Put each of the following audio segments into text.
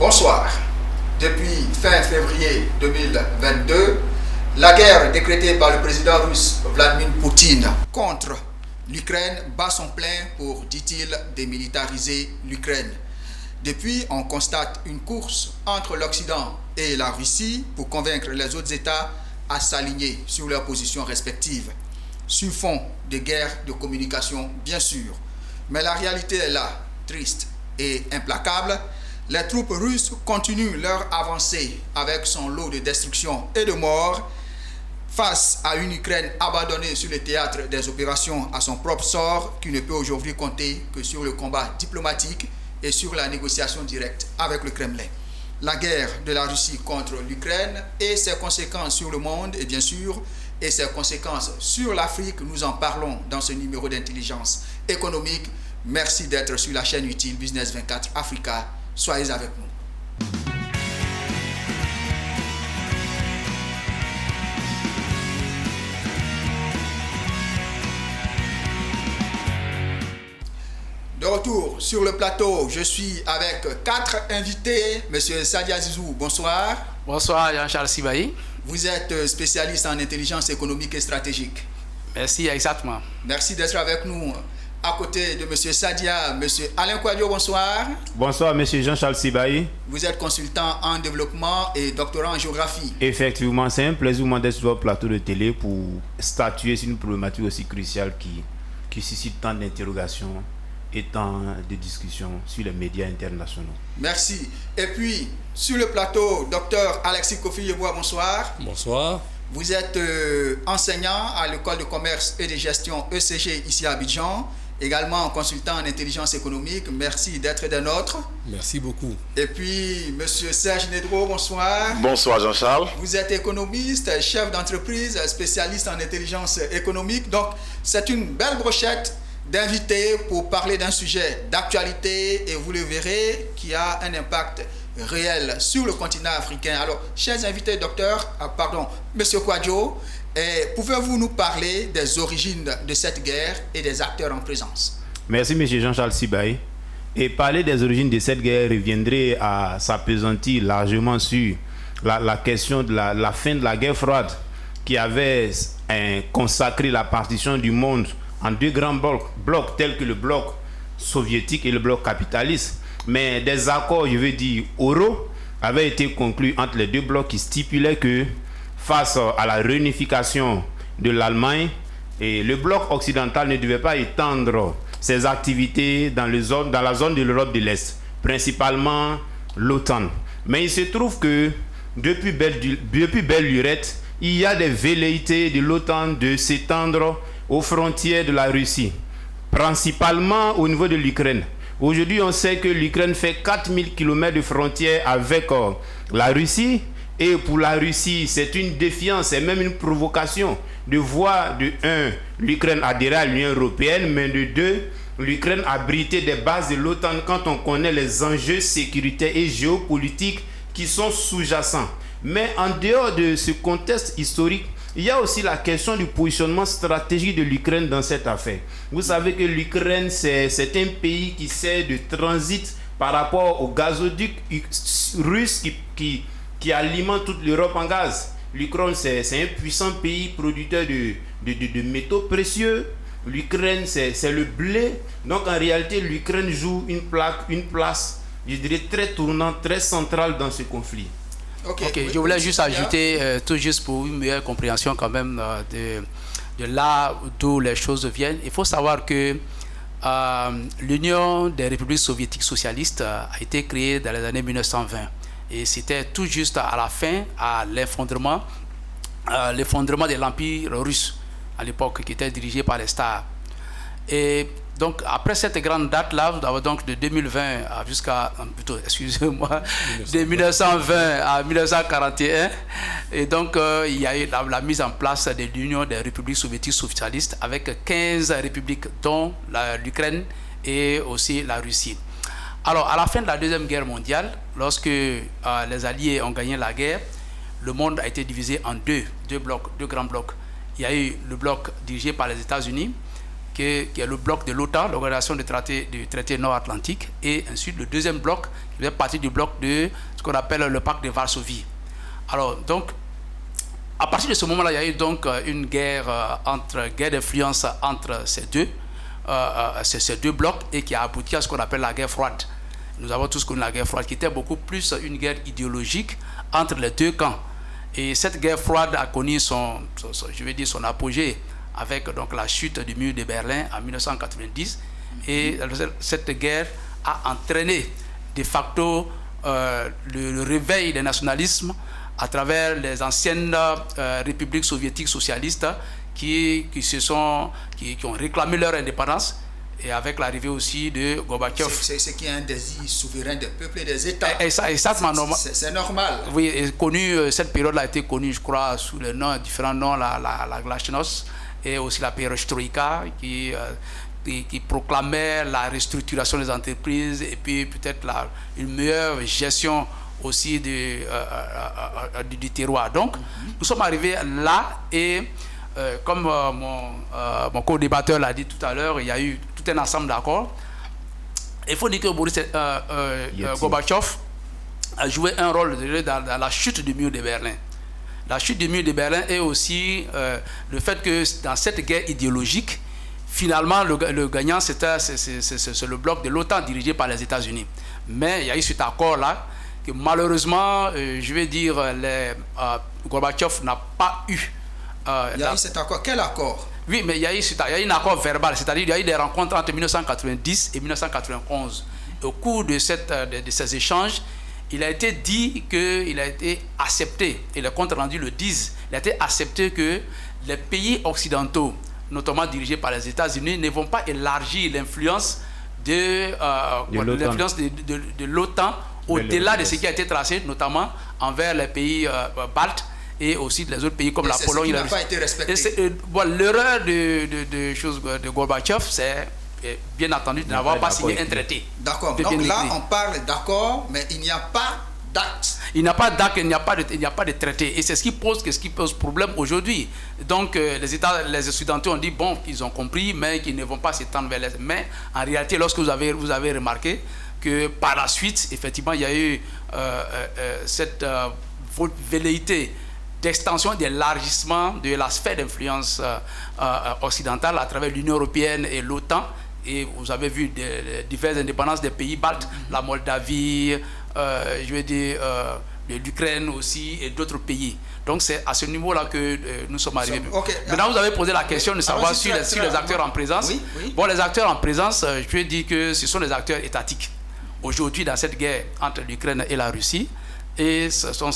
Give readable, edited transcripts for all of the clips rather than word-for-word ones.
Bonsoir. Depuis fin février 2022, la guerre décrétée par le président russe Vladimir Poutine contre l'Ukraine bat son plein pour, dit-il, démilitariser l'Ukraine. Depuis, on constate une course entre l'Occident et la Russie pour convaincre les autres États à s'aligner sur leurs positions respectives, sur fond de guerre de communication, bien sûr. Mais la réalité est là, triste et implacable. Les troupes russes continuent leur avancée avec son lot de destruction et de morts face à une Ukraine abandonnée sur le théâtre des opérations à son propre sort, qui ne peut aujourd'hui compter que sur le combat diplomatique et sur la négociation directe avec le Kremlin. La guerre de la Russie contre l'Ukraine et ses conséquences sur le monde, et bien sûr, et ses conséquences sur l'Afrique, nous en parlons dans ce numéro d'intelligence économique. Merci d'être sur la chaîne utile Business 24 Africa. Soyez avec nous. De retour sur le plateau, je suis avec 4 invités. Monsieur Sadia Zizou, bonsoir. Bonsoir Jean-Charles Sibahi. Vous êtes spécialiste en intelligence économique et stratégique. Merci, exactement. Merci d'être avec nous. À côté de monsieur Sadia, monsieur Alain Kouadio, bonsoir. Bonsoir, monsieur Jean-Charles Sibahi. Vous êtes consultant en développement et doctorant en géographie. Effectivement, c'est un plaisir d'être sur votre plateau de télé pour statuer sur une problématique aussi cruciale qui suscite tant d'interrogations et tant de discussions sur les médias internationaux. Merci. Et puis, sur le plateau, docteur Alexis Kofi-Yeboah, bonsoir. Bonsoir. Vous êtes enseignant à l'école de commerce et de gestion ECG ici à Abidjan, également consultant en intelligence économique. Merci d'être des nôtres. Merci beaucoup. Et puis, monsieur Serge Nedro, bonsoir. Bonsoir Jean-Charles. Vous êtes économiste, chef d'entreprise, spécialiste en intelligence économique. Donc, c'est une belle brochette d'invités pour parler d'un sujet d'actualité et vous le verrez qui a un impact réel sur le continent africain. Alors, chers invités, monsieur Kouadio, pouvez-vous nous parler des origines de cette guerre et des acteurs en présence? Merci, monsieur Jean-Charles Sibahi. Et parler des origines de cette guerre reviendrait à s'appesantir largement sur la question de la fin de la guerre froide qui avait consacré la partition du monde en 2 grands blocs tels que le bloc soviétique et le bloc capitaliste. Mais des accords, je veux dire, oraux, avaient été conclus entre les 2 blocs qui stipulaient que face à la réunification de l'Allemagne, et le bloc occidental ne devait pas étendre ses activités dans la zone de l'Europe de l'Est, principalement l'OTAN. Mais il se trouve que depuis belle lurette, il y a des velléités de l'OTAN de s'étendre aux frontières de la Russie, principalement au niveau de l'Ukraine. Aujourd'hui, on sait que l'Ukraine fait 4000 km de frontières avec la Russie. Et pour la Russie, c'est une défiance, c'est même une provocation de voir, de 1, l'Ukraine adhérer à l'Union européenne, mais de 2, l'Ukraine abriter des bases de l'OTAN quand on connaît les enjeux sécuritaires et géopolitiques qui sont sous-jacents. Mais en dehors de ce contexte historique, il y a aussi la question du positionnement stratégique de l'Ukraine dans cette affaire. Vous savez que l'Ukraine, c'est un pays qui sert de transit par rapport au gazoduc russe qui alimente toute l'Europe en gaz. L'Ukraine, c'est un puissant pays producteur de métaux précieux. L'Ukraine, c'est le blé. Donc en réalité, l'Ukraine joue une place, je dirais, très tournante, très centrale dans ce conflit. Ok, je voulais juste ajouter, tout juste pour une meilleure compréhension quand même de là d'où les choses viennent. Il faut savoir que l'Union des républiques soviétiques socialistes a été créée dans les années 1920. Et c'était tout juste à la fin, à l'effondrement de l'Empire russe, à l'époque, qui était dirigé par les Tsars. Et donc, après cette grande date-là, donc de 2020 jusqu'à, de 1920 à 1941, et donc il y a eu la mise en place de l'Union des républiques soviétiques socialistes avec 15 républiques, dont l'Ukraine et aussi la Russie. Alors, à la fin de la Deuxième Guerre mondiale, lorsque les Alliés ont gagné la guerre, le monde a été divisé en deux grands blocs. Il y a eu le bloc dirigé par les États-Unis, qui est le bloc de l'OTAN, l'Organisation du traité nord-atlantique, et ensuite le deuxième bloc, qui fait partie du bloc de ce qu'on appelle le pacte de Varsovie. Alors, donc, à partir de ce moment-là, il y a eu donc une guerre d'influence entre ces deux blocs, et qui a abouti à ce qu'on appelle la guerre froide. Nous avons tous connu la guerre froide, qui était beaucoup plus une guerre idéologique entre les deux camps. Et cette guerre froide a connu son apogée avec donc la chute du mur de Berlin en 1990. Et cette guerre a entraîné de facto le réveil des nationalismes à travers les anciennes républiques soviétiques socialistes qui ont réclamé leur indépendance, et avec l'arrivée aussi de Gorbatchev. C'est ce qui est un désir souverain des peuples et des États. C'est normal. Oui, cette période-là a été connue, je crois, sous les différents noms, la glasnost, et aussi la perestroïka, qui proclamait la restructuration des entreprises, et puis peut-être une meilleure gestion aussi du terroir. Donc, nous sommes arrivés là, et comme mon co-débatteur l'a dit tout à l'heure, il y a eu tout un ensemble d'accords. Il faut dire que Gorbatchev a joué un rôle dans la chute du mur de Berlin. La chute du mur de Berlin est aussi le fait que dans cette guerre idéologique, finalement, le gagnant, c'est le bloc de l'OTAN dirigé par les États-Unis. Mais il y a eu cet accord-là que malheureusement, je vais dire, Gorbatchev n'a pas eu. Il y a eu cet accord. Quel accord? Oui, mais il y a eu un accord verbal, c'est-à-dire qu'il y a eu des rencontres entre 1990 et 1991. Au cours de ces échanges, il a été dit qu'il a été accepté, et les comptes rendus le disent, il a été accepté que les pays occidentaux, notamment dirigés par les États-Unis, ne vont pas élargir l'influence de l'OTAN au-delà de ce qui a été tracé, notamment envers les pays baltes, et aussi les autres pays comme la Pologne. Ça n'a pas été respecté. L'erreur de Gorbatchev, c'est bien entendu de n'avoir pas signé un traité. D'accord. Donc là, on parle d'accord, mais il n'y a pas d'acte. Il n'y a pas d'acte, il n'y a pas de traité. Et c'est ce qui pose problème aujourd'hui. Donc les Occidentaux ont dit, bon, ils ont compris, mais qu'ils ne vont pas s'étendre vers les... Mais en réalité, lorsque vous avez remarqué que par la suite, effectivement, il y a eu cette velléité d'extension, d'élargissement de la sphère d'influence occidentale à travers l'Union européenne et l'OTAN. Et vous avez vu diverses indépendances des pays baltes, la Moldavie, l'Ukraine aussi, et d'autres pays. Donc c'est à ce niveau-là que nous sommes arrivés. Maintenant, vous avez posé la question de savoir si les acteurs en présence. Oui, oui. Bon, les acteurs en présence, je peux dire que ce sont les acteurs étatiques. Aujourd'hui, dans cette guerre entre l'Ukraine et la Russie, et ce sont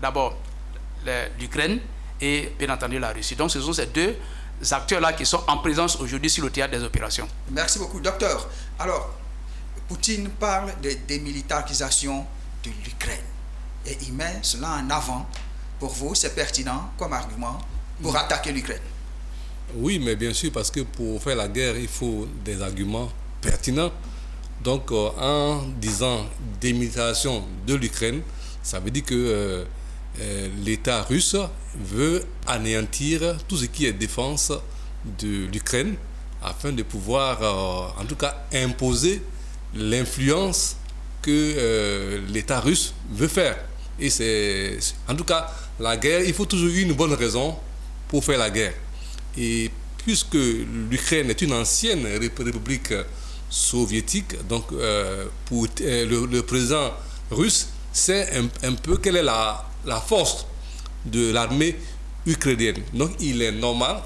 d'abord l'Ukraine et bien entendu la Russie. Donc ce sont ces deux acteurs-là qui sont en présence aujourd'hui sur le théâtre des opérations. Merci beaucoup, docteur. Alors, Poutine parle de démilitarisation de l'Ukraine et il met cela en avant. Pour vous, c'est pertinent comme argument pour attaquer l'Ukraine? Oui, mais bien sûr, parce que pour faire la guerre, il faut des arguments pertinents. Donc, en disant démilitarisation de l'Ukraine, ça veut dire que l'État russe veut anéantir tout ce qui est défense de l'Ukraine afin de pouvoir, en tout cas, imposer l'influence que l'État russe veut faire. Et c'est, en tout cas, la guerre, il faut toujours une bonne raison pour faire la guerre. Et puisque l'Ukraine est une ancienne république soviétique, donc pour le président russe, c'est un peu quelle est la force de l'armée ukrainienne. Donc il est normal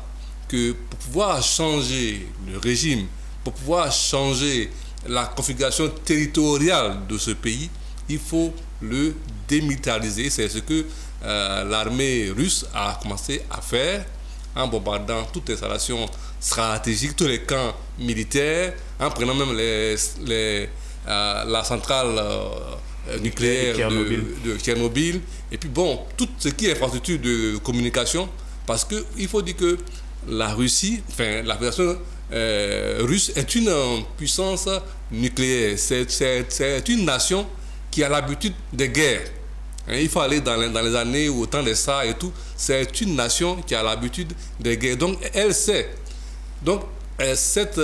que pour pouvoir changer le régime, pour pouvoir changer la configuration territoriale de ce pays, il faut le démilitariser. C'est ce que l'armée russe a commencé à faire en bombardant toutes les installations stratégiques, tous les camps militaires, en prenant même la centrale nucléaire de Tchernobyl, et puis bon, tout ce qui est infrastructure de communication, parce qu'il faut dire que la Russie, enfin la Fédération russe est une puissance nucléaire, c'est une nation qui a l'habitude des guerres. Il faut aller dans les années au temps des tsars et tout, c'est une nation qui a l'habitude des guerres, donc elle sait. Donc cette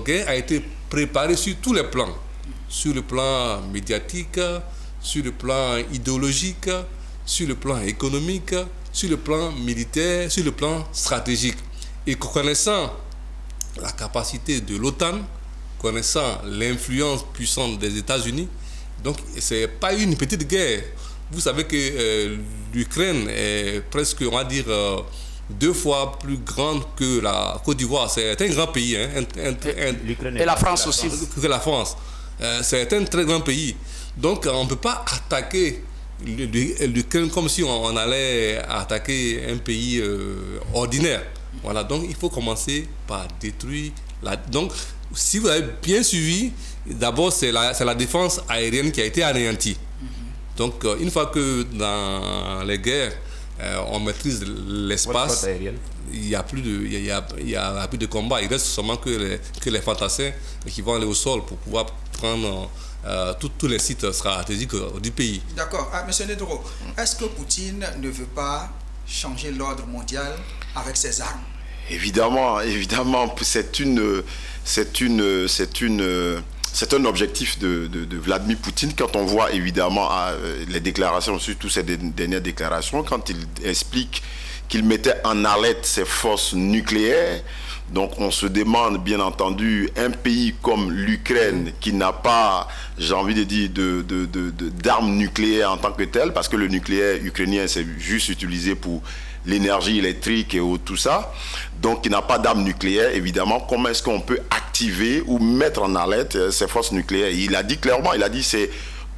guerre a été préparée sur tous les plans. Sur le plan médiatique, sur le plan idéologique, sur le plan économique, sur le plan militaire, sur le plan stratégique. Et connaissant la capacité de l'OTAN, connaissant l'influence puissante des États-Unis, donc ce n'est pas une petite guerre. Vous savez que l'Ukraine est presque, on va dire, 2 fois plus grande que la Côte d'Ivoire. C'est un grand pays. Hein, et la France aussi. Que la France. C'est un très grand pays. Donc on ne peut pas attaquer l'Ukraine comme si on allait attaquer un pays ordinaire. Voilà, donc il faut commencer par détruire. Donc si vous avez bien suivi, d'abord c'est la défense aérienne qui a été anéantie. Donc une fois que dans les guerres, on maîtrise l'espace, il n'y a plus de combat. Il reste seulement que les fantassins qui vont aller au sol pour pouvoir prendre tous les sites stratégiques du pays. D'accord. Monsieur Nedoro, est-ce que Poutine ne veut pas changer l'ordre mondial avec ses armes? Évidemment, c'est un objectif de Vladimir Poutine. Quand on voit évidemment les déclarations, surtout ces dernières déclarations, quand il explique qu'il mettait en alerte ses forces nucléaires. Donc on se demande bien entendu, un pays comme l'Ukraine qui n'a pas, j'ai envie de dire, d'armes nucléaires en tant que telles, parce que le nucléaire ukrainien c'est juste utilisé pour l'énergie électrique et tout ça, donc il n'a pas d'armes nucléaires, évidemment, comment est-ce qu'on peut activer ou mettre en alerte ces forces nucléaires? Il a dit clairement, c'est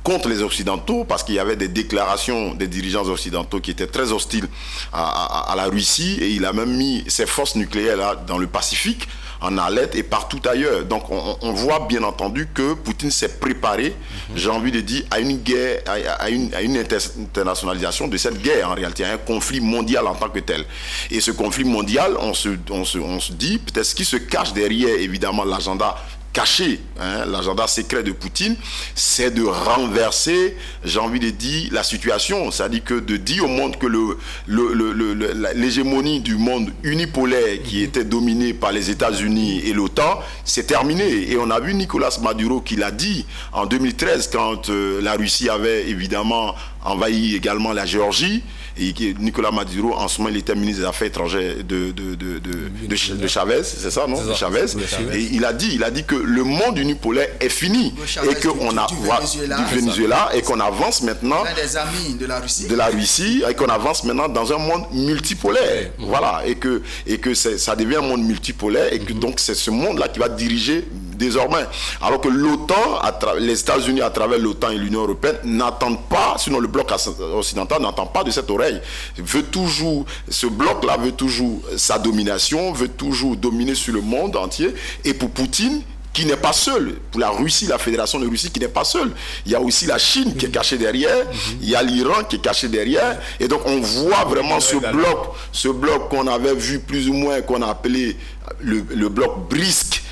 contre les Occidentaux, parce qu'il y avait des déclarations des dirigeants occidentaux qui étaient très hostiles à la Russie, et il a même mis ces forces nucléaires là dans le Pacifique, en alerte et partout ailleurs. Donc on voit bien entendu que Poutine s'est préparé, j'ai envie de dire, à une guerre, à une internationalisation de cette guerre en réalité, à un conflit mondial en tant que tel. Et ce conflit mondial, on se dit, peut-être ce qui se cache derrière évidemment l'agenda caché, l'agenda secret de Poutine, c'est de renverser, j'ai envie de dire, la situation. C'est-à-dire que de dire au monde que l'hégémonie du monde unipolaire qui était dominée par les États-Unis et l'OTAN, c'est terminé. Et on a vu Nicolas Maduro qui l'a dit en 2013 quand la Russie avait évidemment envahi également la Géorgie. Et Nicolas Maduro, en ce moment, il était ministre des Affaires étrangères de Chavez, c'est ça, non? De Chavez. Et il a dit que le monde unipolaire est fini et qu'on a du Venezuela et qu'on avance maintenant des amis de la Russie et qu'on avance maintenant dans un monde multipolaire. Voilà, et que ça devient un monde multipolaire et que donc c'est ce monde-là qui va diriger désormais. Alors que l'OTAN, les États-Unis à travers l'OTAN et l'Union européenne n'attendent pas, sinon le bloc occidental n'entend pas de cette oreille. Ce bloc-là veut toujours sa domination, veut toujours dominer sur le monde entier. Et pour Poutine, qui n'est pas seul, pour la Russie, la Fédération de Russie qui n'est pas seule, il y a aussi la Chine qui est cachée derrière, il y a l'Iran qui est caché derrière, et donc on voit vraiment ce bloc qu'on avait vu plus ou moins, qu'on a appelé le bloc BRICS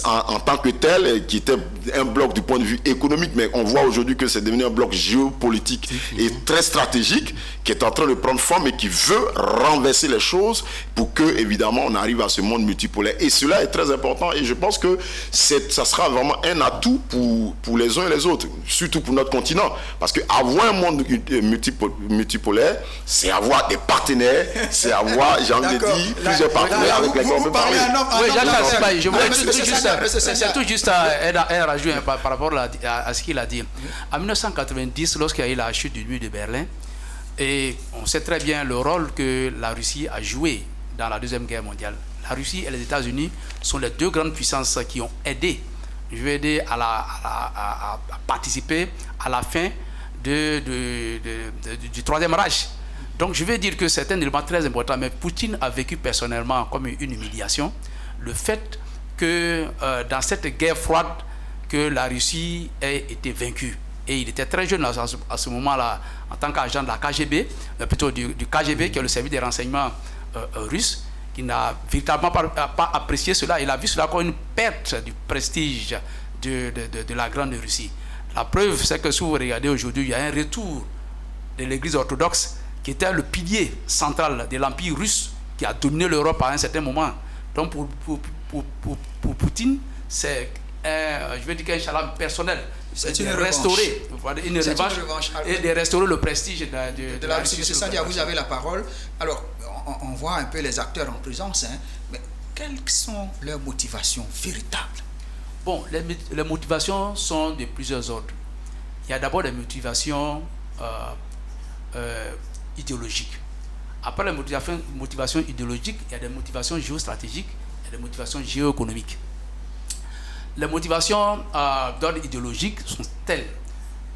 en tant que tel, qui était un bloc du point de vue économique, mais on voit aujourd'hui que c'est devenu un bloc géopolitique et très stratégique, qui est en train de prendre forme et qui veut renverser les choses pour que, évidemment, on arrive à ce monde multipolaire. Et cela est très important et je pense que ça sera vraiment un atout pour les uns et les autres, surtout pour notre continent. Parce qu'avoir un monde multipolaire, c'est avoir des partenaires, c'est avoir, j'ai envie de dire, plusieurs partenaires avec lesquels on peut parler. Oui, je voulais c'est tout juste un rajout par rapport à ce qu'il a dit. En 1990, lorsqu'il y a eu la chute du mur de Berlin, et on sait très bien le rôle que la Russie a joué dans la Deuxième Guerre mondiale. La Russie et les États-Unis sont les deux grandes puissances qui ont aidé, à participer à la fin du Troisième Reich. Donc je vais dire que c'est un élément très important, mais Poutine a vécu personnellement comme une humiliation le fait que dans cette guerre froide, que la Russie ait été vaincue. Et il était très jeune à ce moment-là, en tant qu'agent de la KGB, plutôt du KGB, qui est le service des renseignements russe, qui n'a véritablement pas apprécié cela. Il a vu cela comme une perte du prestige de la Grande Russie. La preuve, c'est que si vous regardez aujourd'hui, il y a un retour de l'Église orthodoxe, qui était le pilier central de l'Empire russe, qui a dominé l'Europe à un certain moment. Donc pour Poutine, c'est je veux dire qu'un challenge personnel. C'est une restaurer, une revanche et de restaurer le prestige de la Russie. M. Sandia, vous avez la parole. Alors, on voit un peu les acteurs en présence, hein, mais quelles sont leurs motivations véritables? Bon, les motivations sont de plusieurs ordres. Il y a d'abord des motivations idéologiques. Après les motivations idéologiques, il y a des motivations géostratégiques et des motivations géoéconomiques. Les motivations d'ordre idéologique sont telles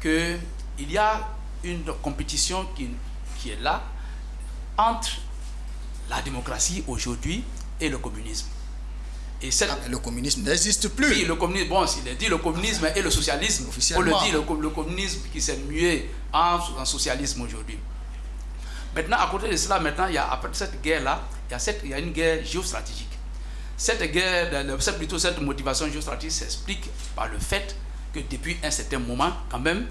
qu'il y a une compétition qui est là entre la démocratie aujourd'hui et le communisme. Et le communisme n'existe plus. Oui, le communisme, bon, s'il est dit le communisme et le socialisme, on le dit, le communisme qui s'est mué en socialisme aujourd'hui. Maintenant, à côté de cela, après cette guerre-là, il y a une guerre géostratégique. Cette motivation géostratégique s'explique par le fait que depuis un certain moment, quand même,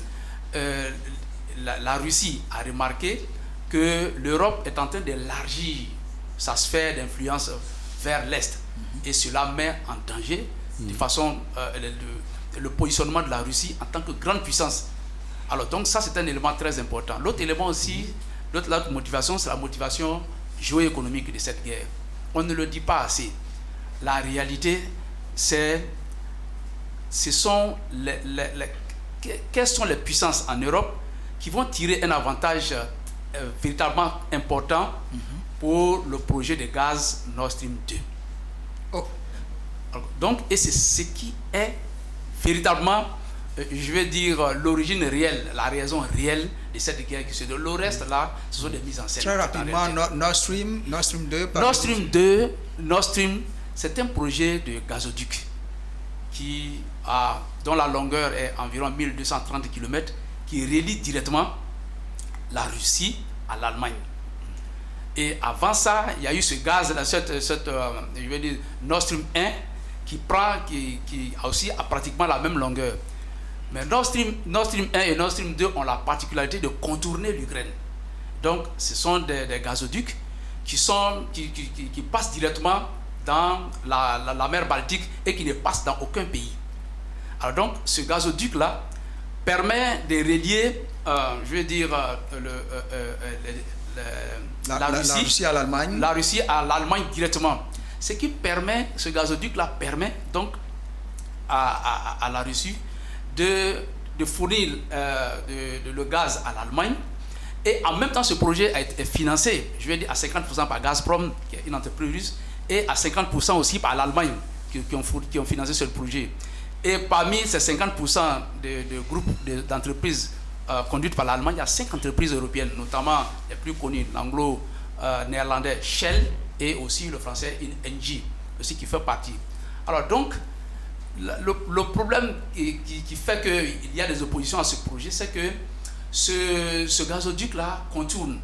la Russie a remarqué que l'Europe est en train d'élargir sa sphère d'influence vers l'Est. Et cela met en danger de façon le positionnement de la Russie en tant que grande puissance. Alors donc ça c'est un élément très important. L'autre élément aussi, l'autre motivation, c'est la motivation géoéconomique de cette guerre. On ne le dit pas assez. La réalité, quelles sont les puissances en Europe qui vont tirer un avantage véritablement important pour le projet de gaz Nord Stream 2. Oh. Donc, et c'est ce qui est véritablement, je vais dire, l'origine réelle, la raison réelle de cette guerre qui se déroule. Le reste là, ce sont des mises en scène. Très rapidement, Nord Stream 2. Nord Stream, c'est un projet de gazoduc dont la longueur est environ 1230 km, qui relie directement la Russie à l'Allemagne. Et avant ça, il y a eu ce gaz, je vais dire, Nord Stream 1, qui aussi a pratiquement la même longueur. Mais Nord Stream 1 et Nord Stream 2 ont la particularité de contourner l'Ukraine. Donc, ce sont des gazoducs qui passent directement dans la mer Baltique et qui ne passent dans aucun pays. Alors donc, ce gazoduc-là permet de relier, je vais dire, la Russie à l'Allemagne. La Russie à l'Allemagne directement. Ce gazoduc-là permet donc à la Russie de fournir le gaz à l'Allemagne. Et en même temps, ce projet a été financé, je vais dire, à 50% par Gazprom, qui est une entreprise russe, et à 50% aussi par l'Allemagne, qui ont financé ce projet. Et parmi ces 50% de groupes d'entreprises conduites par l'Allemagne, il y a 5 entreprises européennes, notamment les plus connues, l'anglo-néerlandais Shell et aussi le français Engie, aussi qui fait partie. Alors donc, le problème qui fait qu'il y a des oppositions à ce projet, c'est que ce gazoduc-là contourne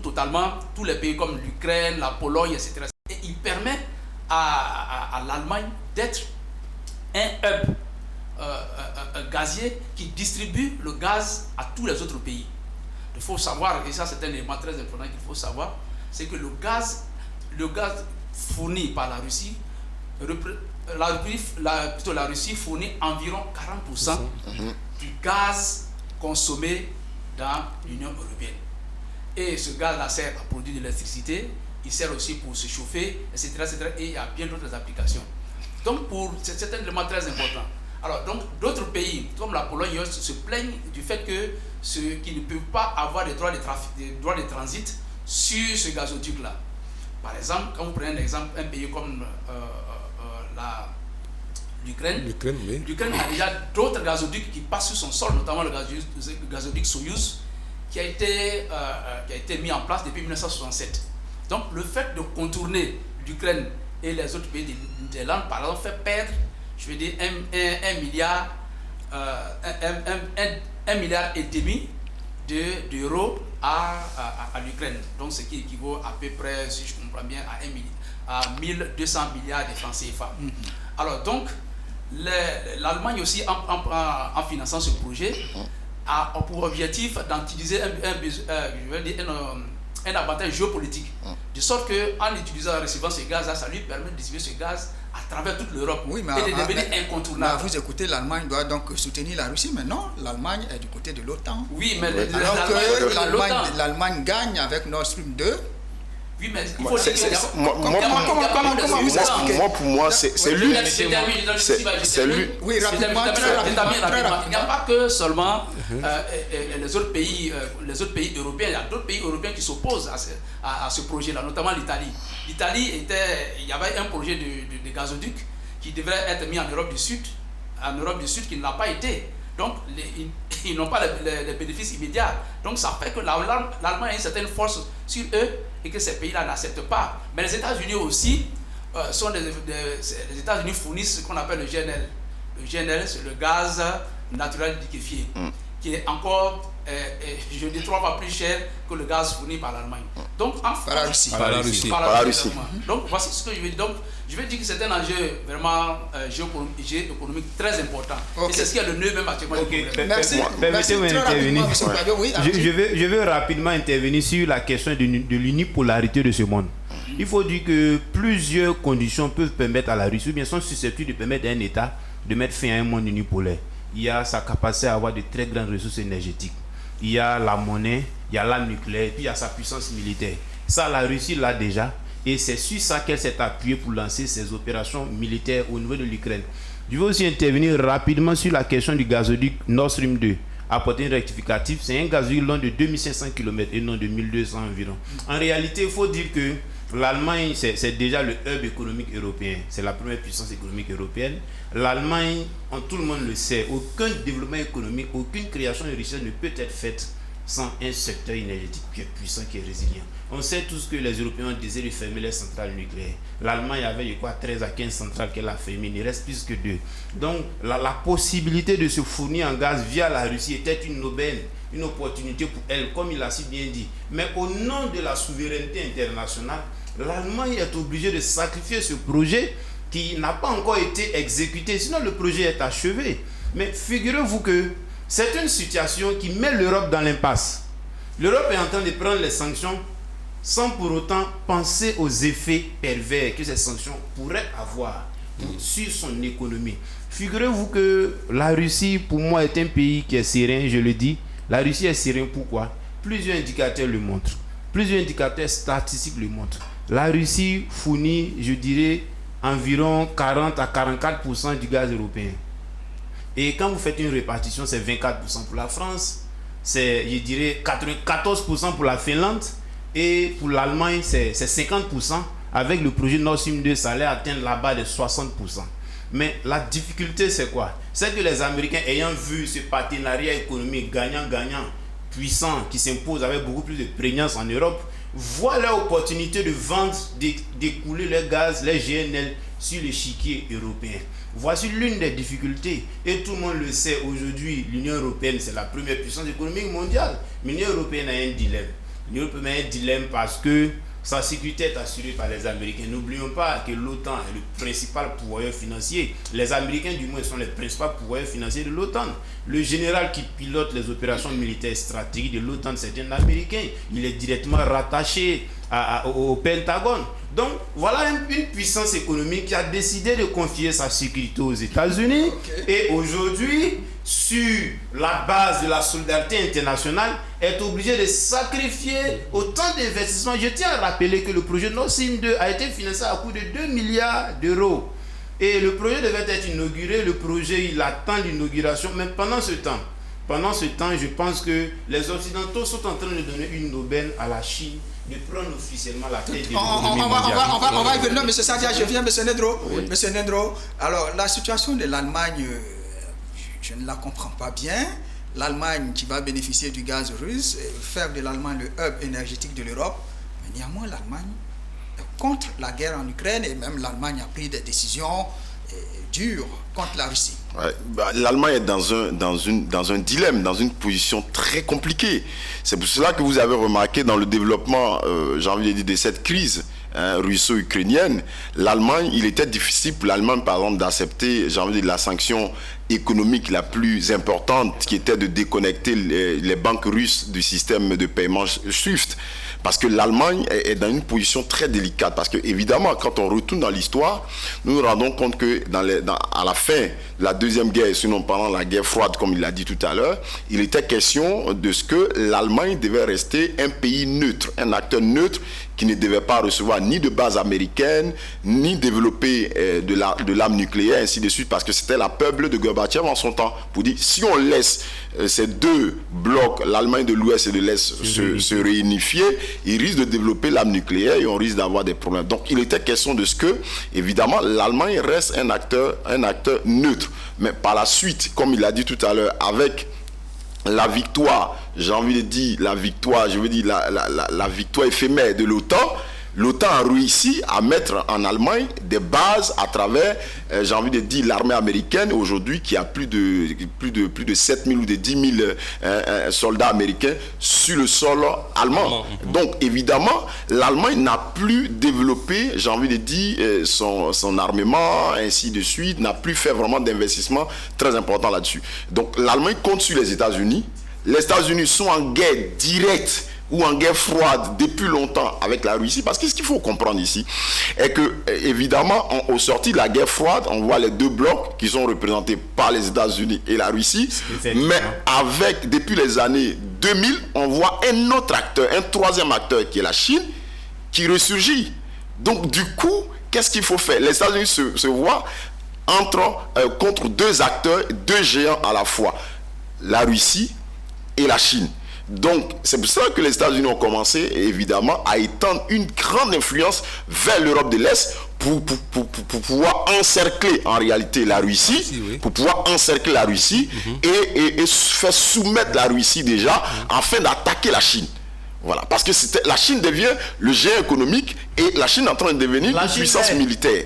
totalement tous les pays comme l'Ukraine, la Pologne, etc. Et il permet à l'Allemagne d'être un hub gazier qui distribue le gaz à tous les autres pays. Il faut savoir, et ça c'est un élément très important qu'il faut savoir, c'est que le gaz fourni par la Russie, la Russie fournit environ 40% du gaz consommé dans l'Union européenne. Et ce gaz-là sert à produire de l'électricité, il sert aussi pour se chauffer, etc., etc. Et il y a bien d'autres applications. Donc, c'est un élément très important. Alors, donc, d'autres pays, comme la Pologne, se plaignent du fait que qu'ils ne peuvent pas avoir des droits de transit sur ce gazoduc-là. Par exemple, quand vous prenez un exemple, un pays comme l'Ukraine, oui. L'Ukraine a déjà d'autres gazoducs qui passent sur son sol, notamment le gazoduc Soyouz, qui a été mis en place depuis 1967. Donc, le fait de contourner l'Ukraine et les autres pays des landes, par exemple, fait perdre, je veux dire, 1,5 milliard d'euros à l'Ukraine. Donc, ce qui équivaut à peu près, si je comprends bien, à 1200 milliards de francs CFA. Alors, donc, l'Allemagne aussi, en finançant ce projet, a pour objectif d'utiliser un avantage géopolitique. De sorte qu'en utilisant, en recevant ce gaz, ça lui permet de distribuer ce gaz à travers toute l'Europe et de devenir incontournable. Vous écoutez, l'Allemagne doit donc soutenir la Russie, mais non, l'Allemagne est du côté de l'OTAN. Oui, mais l'Allemagne gagne avec Nord Stream 2. Oui, mais il faut dire comment pour moi, c'est lui. C'est lui. Oui, rapidement. Il n'y a pas que seulement les autres pays européens. Il y a d'autres pays européens qui s'opposent à ce projet-là, notamment l'Italie. Il y avait un projet de gazoduc qui devrait être mis en Europe du Sud, qui ne l'a pas été. Donc, ils n'ont pas les bénéfices immédiats. Donc, ça fait que l'Allemagne a une certaine force sur eux et que ces pays-là n'acceptent pas. Mais les États-Unis aussi, les États-Unis fournissent ce qu'on appelle le GNL. Le GNL, c'est le gaz naturel liquéfié, qui est encore, je dis 3 fois plus cher que le gaz fourni par l'Allemagne. Donc, par la Russie. Donc, voici ce que je veux dire. Donc, je veux dire que c'est un enjeu vraiment géoéconomique très important. Okay. Et c'est ce qui est le nœud même actuellement. Merci. Permettez-moi d'intervenir. Je veux rapidement intervenir sur la question de l'unipolarité de ce monde. Il faut dire que plusieurs conditions peuvent permettre à la Russie, ou bien sont susceptibles de permettre à un État de mettre fin à un monde unipolaire. Il y a sa capacité à avoir de très grandes ressources énergétiques. Il y a la monnaie, il y a l'arme nucléaire, puis il y a sa puissance militaire. Ça, la Russie l'a déjà. Et c'est sur ça qu'elle s'est appuyée pour lancer ses opérations militaires au niveau de l'Ukraine. Je veux aussi intervenir rapidement sur la question du gazoduc Nord Stream 2. Apporter une rectificative, c'est un gazoduc long de 2500 km et non de 1200 environ. En réalité, il faut dire que l'Allemagne, c'est déjà le hub économique européen. C'est la première puissance économique européenne. L'Allemagne, tout le monde le sait, aucun développement économique, aucune création de richesse ne peut être faite sans un secteur énergétique qui est puissant, qui est résilient. On sait tous que les Européens désirent de fermer les centrales nucléaires. L'Allemagne avait, 13 à 15 centrales qu'elle a fermées, il ne reste plus que 2. Donc, la possibilité de se fournir en gaz via la Russie était une aubaine, une opportunité pour elle, comme il a si bien dit. Mais au nom de la souveraineté internationale, l'Allemagne est obligée de sacrifier ce projet qui n'a pas encore été exécuté, sinon le projet est achevé. Mais figurez-vous que c'est une situation qui met l'Europe dans l'impasse. L'Europe est en train de prendre les sanctions sans pour autant penser aux effets pervers que ces sanctions pourraient avoir sur son économie. Figurez-vous que la Russie, pour moi, est un pays qui est serein, je le dis. La Russie est serein, pourquoi? Plusieurs indicateurs le montrent. Plusieurs indicateurs statistiques le montrent. La Russie fournit, je dirais, environ 40 à 44% du gaz européen. Et quand vous faites une répartition, c'est 24% pour la France, c'est, je dirais, 94% pour la Finlande, et pour l'Allemagne, c'est 50%. Avec le projet Nord Stream 2, ça allait atteindre là-bas de 60%. Mais la difficulté, c'est quoi? C'est que les Américains, ayant vu ce partenariat économique gagnant-gagnant, puissant, qui s'impose avec beaucoup plus de prégnance en Europe, voient l'opportunité de vendre, d'écouler les gaz, les GNL sur l'échiquier européen. Voici l'une des difficultés. Et tout le monde le sait aujourd'hui, l'Union européenne, c'est la première puissance économique mondiale. Mais l'Union européenne a un dilemme. L'Union européenne a un dilemme parce que sa sécurité est assurée par les Américains. N'oublions pas que l'OTAN est le principal pourvoyeur financier. Les Américains, du moins, sont les principaux pourvoyeurs financiers de l'OTAN. Le général qui pilote les opérations militaires stratégiques de l'OTAN, c'est un Américain. Il est directement rattaché au Pentagone. Donc, voilà une puissance économique qui a décidé de confier sa sécurité aux États-Unis. Et aujourd'hui, sur la base de la solidarité internationale, est obligé de sacrifier autant d'investissements. Je tiens à rappeler que le projet Nord Stream 2 a été financé à coût de 2 milliards d'euros. Et le projet devait être inauguré. Le projet, il attend l'inauguration. Mais pendant ce temps, je pense que les Occidentaux sont en train de donner une aubaine à la Chine de prendre officiellement la tête de l'économie mondiale. On va y venir. Non, M. Sadia, je viens, M. Nedro. Oui. M. Nedro, alors la situation de l'Allemagne, je ne la comprends pas bien. L'Allemagne qui va bénéficier du gaz russe, faire de l'Allemagne le hub énergétique de l'Europe, mais néanmoins l'Allemagne est contre la guerre en Ukraine et même l'Allemagne a pris des décisions dures contre la Russie. Ouais, l'Allemagne est dans un dilemme, dans une position très compliquée. C'est pour cela que vous avez remarqué dans le développement, j'ai envie de dire, de cette crise russo-ukrainienne, l'Allemagne, il était difficile pour l'Allemagne, par exemple, d'accepter, j'ai envie de dire, la sanction économique la plus importante qui était de déconnecter les banques russes du système de paiement SWIFT. Parce que l'Allemagne est dans une position très délicate. Parce que, évidemment, quand on retourne dans l'histoire, nous nous rendons compte que à la fin de la Deuxième Guerre, sinon pendant la guerre froide, comme il l'a dit tout à l'heure, il était question de ce que l'Allemagne devait rester un pays neutre, un acteur neutre qui ne devait pas recevoir ni de base américaine, ni développer de l'arme nucléaire, ainsi de suite, parce que c'était la peur bleue de Gorbatchev en son temps, pour dire, si on laisse ces deux blocs, l'Allemagne de l'Ouest et de l'Est, se réunifier, ils risquent de développer l'arme nucléaire et on risque d'avoir des problèmes. Donc il était question de ce que, évidemment, l'Allemagne reste un acteur neutre. Mais par la suite, comme il l'a dit tout à l'heure, avec la victoire, j'ai envie de dire la victoire, la victoire éphémère de l'OTAN, l'OTAN a réussi à mettre en Allemagne des bases à travers, j'ai envie de dire, l'armée américaine aujourd'hui qui a plus de 7 000 ou de 10 000 soldats américains sur le sol allemand. Donc évidemment, l'Allemagne n'a plus développé, j'ai envie de dire, son armement, ainsi de suite, n'a plus fait vraiment d'investissement très important là-dessus. Donc l'Allemagne compte sur les États-Unis. Les États-Unis sont en guerre directe ou en guerre froide depuis longtemps avec la Russie, parce que ce qu'il faut comprendre ici est que, évidemment, au sorti de la guerre froide, on voit les deux blocs qui sont représentés par les États-Unis et la Russie, mais depuis les années 2000, on voit un autre acteur, un troisième acteur qui est la Chine, qui ressurgit. Donc du coup, qu'est-ce qu'il faut faire? Les États-Unis se voient contre deux acteurs, deux géants à la fois, la Russie et la Chine. Donc, c'est pour ça que les États-Unis ont commencé, évidemment, à étendre une grande influence vers l'Europe de l'Est pour pouvoir encercler, en réalité, la Russie, pour pouvoir encercler la Russie et faire soumettre la Russie déjà afin d'attaquer la Chine. Voilà, parce que la Chine devient le géant économique et la Chine est en train de devenir une puissance militaire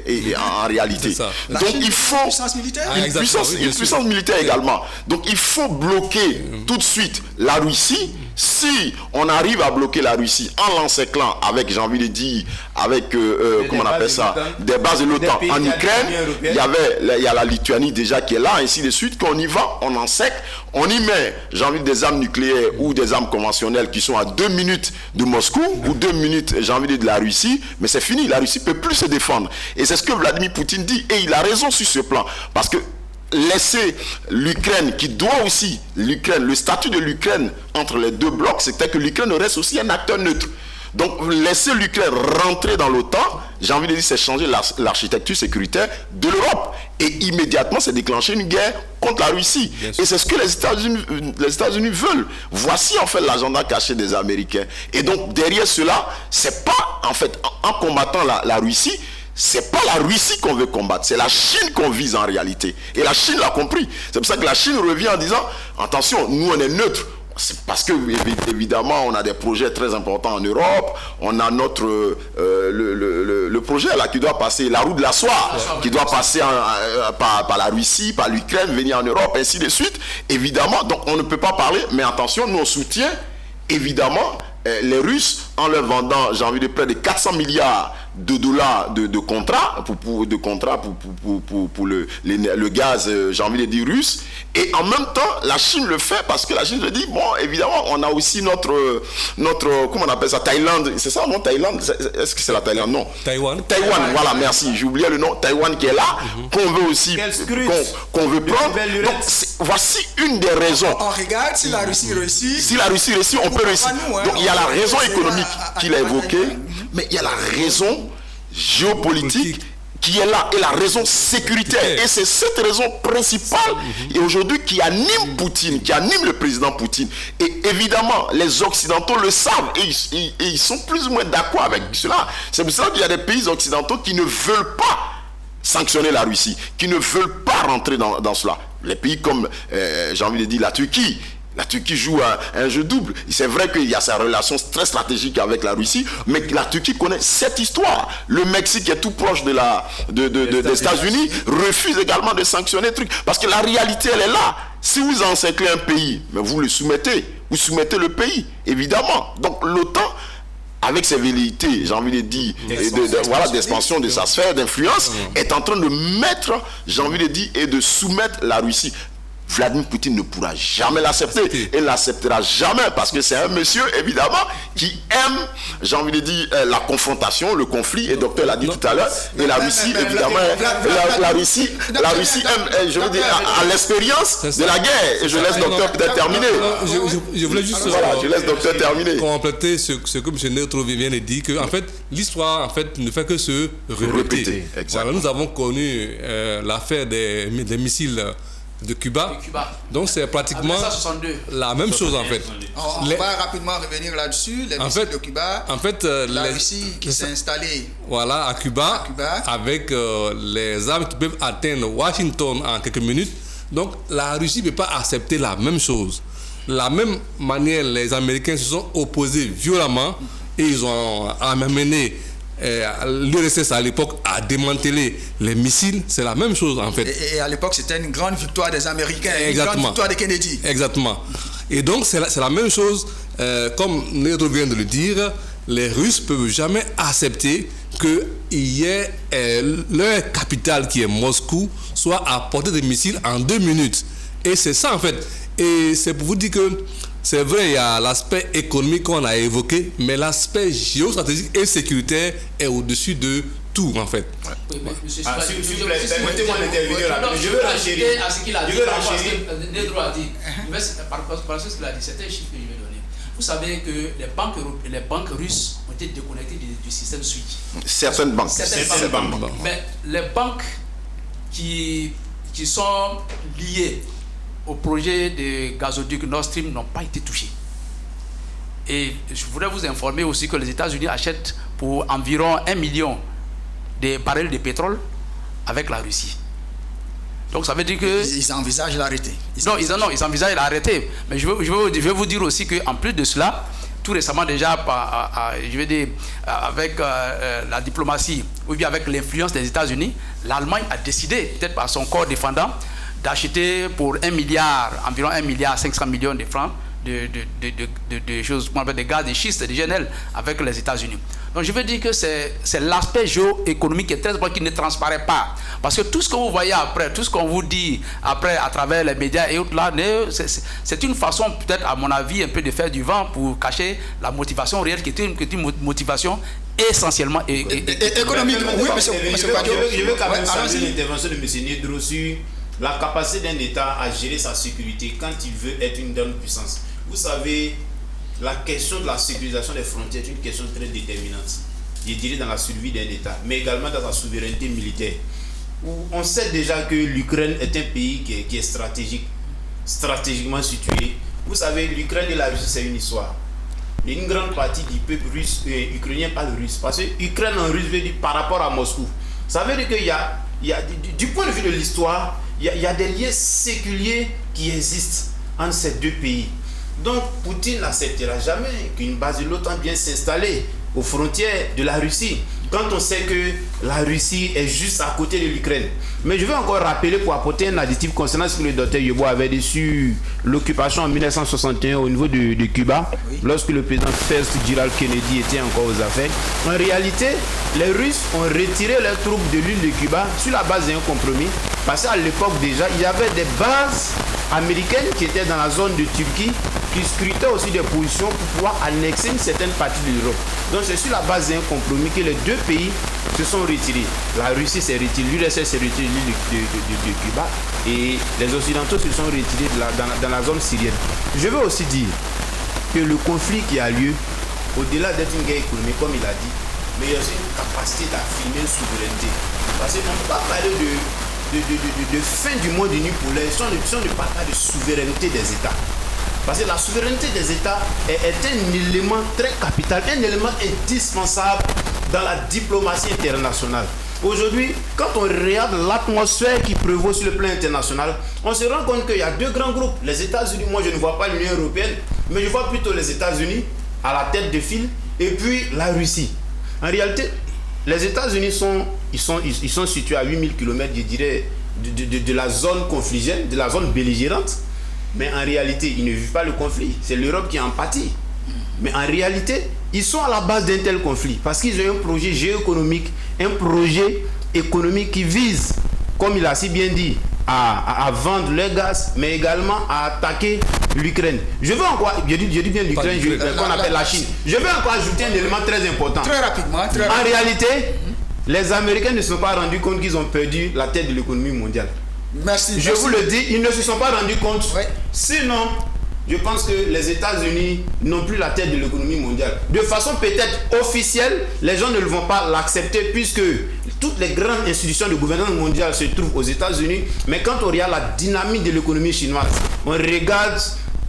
en réalité. Donc il faut une puissance militaire, une puissance militaire également. Donc il faut bloquer tout de suite la Russie. Si on arrive à bloquer la Russie en l'encerclant avec, j'ai envie de dire, avec comment on appelle ça, des bases de l'OTAN en Ukraine, il y a la Lituanie déjà qui est là, ainsi de suite. Qu'on y va, on encercle, on y met, j'ai envie, des armes nucléaires ou des armes conventionnelles qui sont à 2 minutes de Moscou ou 2 minutes, j'ai envie de la Russie, mais c'est fini, la Russie ne peut plus se défendre. Et c'est ce que Vladimir Poutine dit, et il a raison sur ce plan, parce que laisser l'Ukraine, qui doit aussi, le statut de l'Ukraine entre les deux blocs, c'était que l'Ukraine reste aussi un acteur neutre. Donc laisser l'Ukraine rentrer dans l'OTAN, j'ai envie de dire, c'est changer l'architecture sécuritaire de l'Europe. Et immédiatement, c'est déclencher une guerre contre la Russie. Et c'est ce que les États-Unis veulent. Voici en fait l'agenda caché des Américains. Et donc derrière cela, c'est pas en fait, en combattant la Russie, c'est pas la Russie qu'on veut combattre, c'est la Chine qu'on vise en réalité. Et la Chine l'a compris. C'est pour ça que la Chine revient en disant, attention, nous on est neutre. C'est parce que évidemment on a des projets très importants en Europe. On a notre le projet là qui doit passer, la route de la soie, qui doit passer par la Russie, par l'Ukraine, venir en Europe, ainsi de suite. Évidemment, donc on ne peut pas parler, mais attention, nous on soutient évidemment les Russes en leur vendant, j'ai envie de près de 400 milliards de dollars de contrats pour le gaz, j'ai envie de dire, russe. Et en même temps, la Chine le fait parce que la Chine se dit, bon, évidemment, on a aussi notre comment on appelle ça, Thaïlande, c'est ça, non, Thaïlande, est-ce que c'est la Thaïlande? Non. Taïwan, voilà, merci, j'ai oublié le nom, Taïwan qui est là, qu'on veut aussi, qu'on veut prendre. Donc, voici une des raisons. On regarde si la Russie réussit. Si la Russie réussit, on peut réussir. Donc, il y a la raison économique qu'il a évoquée, mais il y a la raison géopolitique qui est là et la raison sécuritaire. Et c'est cette raison principale et aujourd'hui qui anime Poutine, qui anime le président Poutine. Et évidemment, les Occidentaux le savent et ils sont plus ou moins d'accord avec cela. C'est pour ça qu'il y a des pays occidentaux qui ne veulent pas sanctionner la Russie, qui ne veulent pas rentrer dans cela. Les pays comme, j'ai envie de dire, la Turquie. La Turquie joue un jeu double. C'est vrai qu'il y a sa relation très stratégique avec la Russie, mais la Turquie connaît cette histoire. Le Mexique est tout proche des États-Unis, refuse également de sanctionner le truc. Parce que la réalité, elle est là. Si vous encerclez un pays, mais vous le soumettez, vous soumettez le pays, évidemment. Donc l'OTAN, avec ses velléités, j'ai envie de dire, d'expansion de sa sphère d'influence, est en train de mettre, j'ai envie de dire, et de soumettre la Russie. Vladimir Poutine ne pourra jamais l'accepter et l'acceptera jamais parce que c'est un monsieur, évidemment, qui aime, j'ai envie de dire, la confrontation, le conflit, et docteur l'a dit tout à l'heure, et la Russie, évidemment, la Russie aime, je veux dire, à l'expérience de la guerre. Et je laisse docteur peut-être terminer. Je voulais juste je laisse docteur terminer. Compléter ce que M. Neutro vient de dire, que en fait, l'histoire ne fait que se répéter. Voilà, nous avons connu l'affaire des missiles de Cuba. Donc c'est pratiquement la même chose en fait. On va rapidement revenir là-dessus. Les missiles de Cuba, la Russie qui s'est installée à Cuba avec les armes qui peuvent atteindre Washington en quelques minutes. Donc la Russie ne peut pas accepter la même chose. De la même manière, les Américains se sont opposés violemment et ils ont amené l'URSS à l'époque a démantelé les missiles. C'est la même chose en fait. Et à l'époque, c'était une grande victoire des Américains, une grande victoire de Kennedy. Exactement. Et donc, c'est la même chose, comme Neutro vient de le dire, les Russes ne peuvent jamais accepter qu'il y ait leur capitale, qui est Moscou, soit à portée de missiles en 2 minutes. Et c'est ça en fait. Et c'est pour vous dire que c'est vrai, il y a l'aspect économique qu'on a évoqué, mais l'aspect géostratégique et sécuritaire est au-dessus de tout, en fait. Oui, mais monsieur, permettez-moi d'intervenir là. Je veux renchérir à ce qu'il a dit, parce que Neutro a dit, parce que ce qu'il a dit, c'est un chiffre que je vais donner. Vous savez que les banques russes ont été déconnectées du système SWIFT. Certaines banques. Mais les banques qui sont liées au projet de gazoduc Nord Stream n'ont pas été touchés. Et je voudrais vous informer aussi que les États-Unis achètent pour environ 1 million de barils de pétrole avec la Russie. Donc ça veut dire que... Ils envisagent l'arrêter. Ils envisagent l'arrêter. Mais je vais vous dire aussi qu'en plus de cela, tout récemment déjà, je vais dire, avec la diplomatie ou bien avec l'influence des États-Unis, l'Allemagne a décidé, peut-être par son corps défendant, d'acheter pour 1 milliard, environ 1 milliard 500 millions de francs de choses, qu'on appelle des gaz de schiste, de GNL, avec les États-Unis. Donc je veux dire que c'est l'aspect géoéconomique qui est très important, qui ne transparaît pas. Parce que tout ce que vous voyez après, tout ce qu'on vous dit après à travers les médias et autres là, c'est une façon peut-être à mon avis un peu de faire du vent pour cacher la motivation réelle qui est une motivation essentiellement économique. Oui, monsieur Kwadjo. Je veux quand même saluer l'intervention de M. Neutro sur la capacité d'un État à gérer sa sécurité quand il veut être une grande puissance. Vous savez, la question de la sécurisation des frontières est une question très déterminante, je dirais, dans la survie d'un État, mais également dans sa souveraineté militaire. On sait déjà que l'Ukraine est un pays qui est stratégiquement situé. Vous savez, l'Ukraine et la Russie, c'est une histoire. Une grande partie du peuple ukrainien parle russe, parce que Ukraine en russe veut dire par rapport à Moscou. Ça veut dire qu'il y a du point de vue de l'histoire, il y a des liens séculiers qui existent entre ces deux pays. Donc Poutine n'acceptera jamais qu'une base de l'OTAN vienne s'installer aux frontières de la Russie, quand on sait que la Russie est juste à côté de l'Ukraine. Mais je veux encore rappeler, pour apporter un additif concernant ce que le docteur Yeboah avait dit sur l'occupation en 1961 au niveau de Cuba, lorsque le président Gerald Kennedy était encore aux affaires. En réalité, les Russes ont retiré leurs troupes de l'île de Cuba sur la base d'un compromis, parce qu'à l'époque déjà, il y avait des bases américaines qui étaient dans la zone de Turquie, qui scrutaient aussi des positions pour pouvoir annexer une certaine partie de l'Europe. Donc c'est sur la base d'un compromis que les deux pays se sont retirés. La Russie s'est retirée, l'URSS s'est retirée de Cuba, et les Occidentaux se sont retirés dans la zone syrienne. Je veux aussi dire que le conflit qui a lieu, au-delà d'être une guerre économique, comme il a dit, mais il y a aussi une capacité d'affirmer une souveraineté. Parce qu'on ne peut pas parler de fin du monde unipolaire si on ne parle pas de souveraineté des États. Parce que la souveraineté des États est un élément très capital, un élément indispensable dans la diplomatie internationale. Aujourd'hui, quand on regarde l'atmosphère qui prévaut sur le plan international, on se rend compte qu'il y a deux grands groupes. Les États-Unis, moi je ne vois pas l'Union européenne, mais je vois plutôt les États-Unis à la tête de file, et puis la Russie. En réalité, les États-Unis sont situés à 8000 km, je dirais, de la zone confligène, de la zone belligérante. Mais en réalité, ils ne vivent pas le conflit. C'est l'Europe qui en pâtit. Mais en réalité, ils sont à la base d'un tel conflit parce qu'ils ont un projet géoéconomique, un projet économique qui vise, comme il a si bien dit, à vendre leur gaz, mais également à attaquer l'Ukraine. Je veux encore, je dis bien l'Ukraine, qu'on appelle la Chine. Je veux encore ajouter un élément très important. Très rapidement. En réalité, les Américains ne se sont pas rendus compte qu'ils ont perdu la tête de l'économie mondiale. Merci. Je vous le dis, ils ne se sont pas rendus compte. Oui. Sinon, je pense que les États-Unis n'ont plus la tête de l'économie mondiale. De façon peut-être officielle, les gens ne vont pas l'accepter puisque toutes les grandes institutions de gouvernance mondiale se trouvent aux États-Unis. Mais quand on regarde la dynamique de l'économie chinoise, on regarde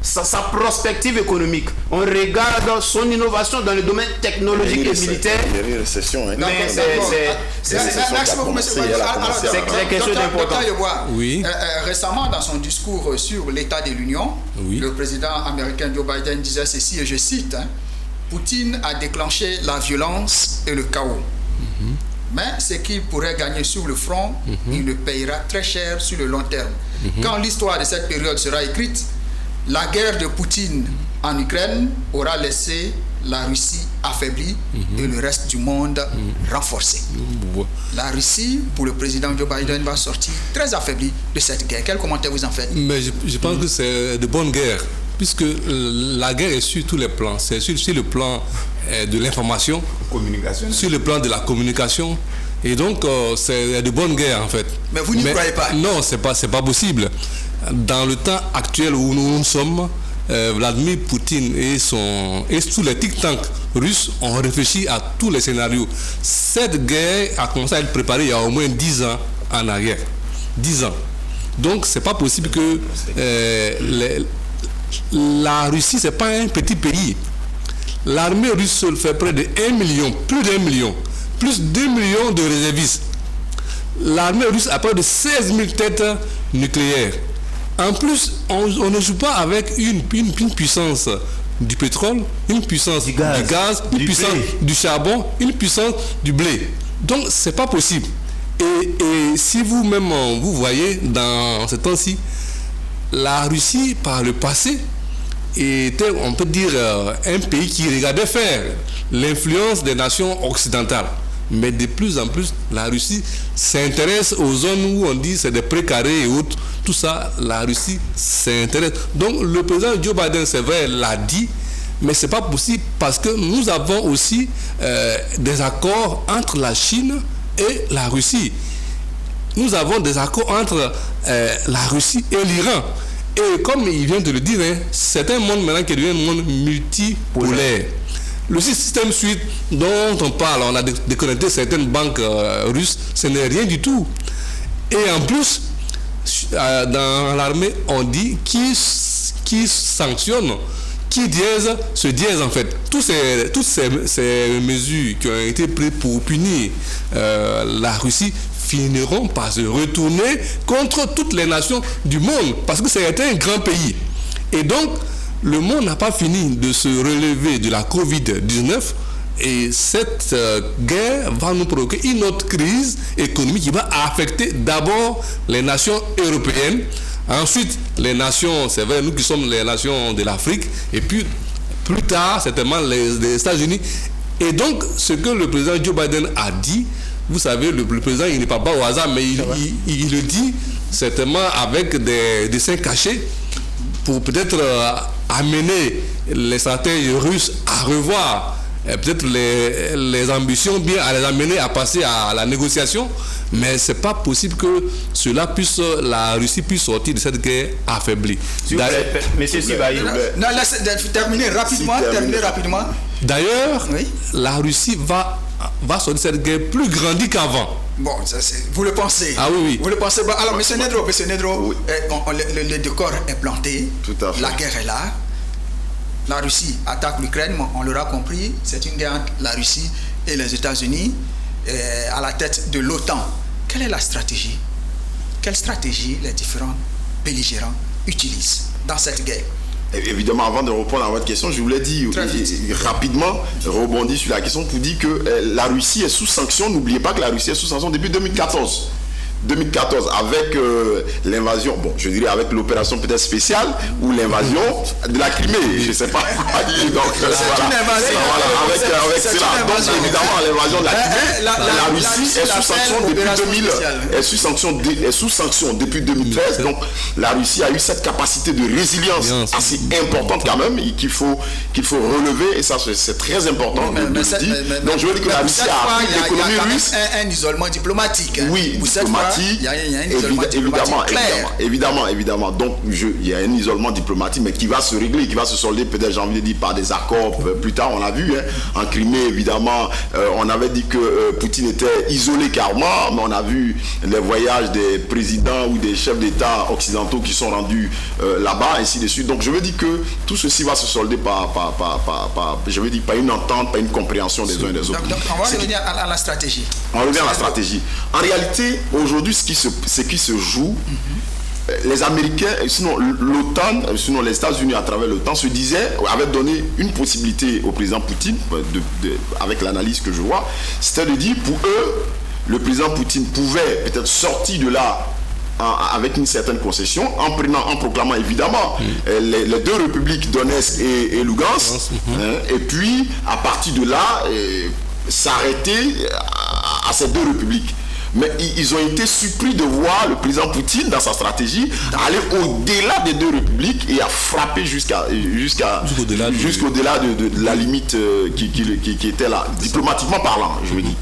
sa prospective économique, on regarde son innovation dans le domaine technologique et militaire. Il y a une récession. Hein. Mais c'est quelque chose d'important. Oui. Récemment, dans son discours sur l'état de l'Union, oui, le président américain Joe Biden disait ceci, et je cite, hein, Poutine a déclenché la violence et le chaos. Mais ce qu'il pourrait gagner sur le front, il le payera très cher sur le long terme. Quand l'histoire de cette période sera écrite, la guerre de Poutine en Ukraine aura laissé la Russie affaiblie et le reste du monde renforcé. La Russie, pour le président Joe Biden, va sortir très affaiblie de cette guerre. Quel commentaire vous en faites? Mais je pense que c'est de bonne guerre, puisque la guerre est sur tous les plans. C'est sur le plan de l'information, sur le plan de la communication. Et donc, c'est de bonne guerre, en fait. Mais vous n'y croyez pas? Non, c'est pas possible. Dans le temps actuel où nous sommes, Vladimir Poutine et tous les think-tanks russes ont réfléchi à tous les scénarios. Cette guerre a commencé à être préparée il y a au moins 10 ans en arrière. 10 ans. Donc, c'est pas possible que la Russie, c'est pas un petit pays. L'armée russe fait près de 1 million, plus d'1 million, plus 2 millions de réservistes. L'armée russe a près de 16 000 têtes nucléaires. En plus, on ne joue pas avec une puissance du pétrole, une puissance du gaz, une puissance du charbon, une puissance du blé. Donc, c'est pas possible. Et si vous-même, vous voyez dans ce temps-ci, la Russie, par le passé, était, on peut dire, un pays qui regardait faire l'influence des nations occidentales. Mais de plus en plus, la Russie s'intéresse aux zones où on dit c'est des précarés et autres. Tout ça, la Russie s'intéresse. Donc, le président Joe Biden, c'est vrai, l'a dit, mais ce n'est pas possible parce que nous avons aussi des accords entre la Chine et la Russie. Nous avons des accords entre la Russie et l'Iran. Et comme il vient de le dire, hein, c'est un monde maintenant qui devient un monde multipolaire. Le système SWIFT dont on parle, on a déconnecté certaines banques russes, ce n'est rien du tout. Et en plus, dans l'armée, on dit qui sanctionne, qui dièse, se dièse en fait. Toutes ces mesures qui ont été prises pour punir la Russie finiront par se retourner contre toutes les nations du monde, parce que c'est un grand pays. Et donc, le monde n'a pas fini de se relever de la Covid-19 et cette guerre va nous provoquer une autre crise économique qui va affecter d'abord les nations européennes, ensuite les nations, c'est vrai, nous qui sommes les nations de l'Afrique, et puis plus tard, certainement les États-Unis. Et donc, ce que le président Joe Biden a dit, vous savez, le président, il n'est pas au hasard, mais il le dit certainement avec des dessins cachés pour peut-être amener les stratèges russes à revoir peut-être les ambitions, bien à les amener à passer à la négociation, mais c'est pas possible que la Russie puisse sortir de cette guerre affaiblie. Monsieur Sibaï, non, terminer rapidement. D'ailleurs, oui, la Russie va sortir de cette guerre plus grandie qu'avant. Bon, vous le pensez? Ah oui. Vous le pensez? Alors, monsieur Nedro, oui, le décor est planté. Tout à fait. La guerre est là. La Russie attaque l'Ukraine, on l'aura compris. C'est une guerre entre la Russie et les États-Unis à la tête de l'OTAN. Quelle est la stratégie? Quelle stratégie les différents belligérants utilisent dans cette guerre? Évidemment, avant de répondre à votre question, je voulais dire rapidement, rebondir sur la question pour dire que la Russie est sous sanction. N'oubliez pas que la Russie est sous sanction depuis 2014. 2014 avec l'invasion, bon, je dirais avec l'opération peut-être spéciale ou l'invasion de la Crimée, je ne sais pas. Donc, avec cela. Donc, évidemment, l'invasion de la Crimée, la Russie est sous sanction depuis 2013. Donc, la Russie a eu cette capacité de résilience assez importante quand même qu'il faut relever, et ça, c'est très important de le dire. Donc, je veux dire que la Russie a pris l'économie russe. Un isolement diplomatique. Oui, diplomatique. Il y a un isolement diplomatique évidemment. Donc, il y a un isolement diplomatique, mais qui va se régler, qui va se solder peut-être, j'ai envie de dire, par des accords. Plus tard, on l'a vu, en Crimée, évidemment, on avait dit que Poutine était isolé carrément, mais on a vu les voyages des présidents ou des chefs d'État occidentaux qui sont rendus là-bas, ainsi de suite. Donc, je veux dire que tout ceci va se solder par une entente, par une compréhension des uns et des autres. Donc on va revenir à la stratégie. On revient à la stratégie. En réalité, aujourd'hui, ce qui se joue, les Américains, sinon l'OTAN, sinon les États-Unis à travers l'OTAN avaient donné une possibilité au président Poutine, avec l'analyse que je vois, c'était de dire pour eux, le président Poutine pouvait peut-être sortir de là avec une certaine concession, en proclamant évidemment les deux républiques, Donetsk et Lugansk, et puis à partir de là, s'arrêter à ces deux républiques. Mais ils ont été surpris de voir le président Poutine, dans sa stratégie, aller au-delà des deux républiques et à frapper jusqu'au-delà de la limite qui était là, diplomatiquement parlant, je veux dire.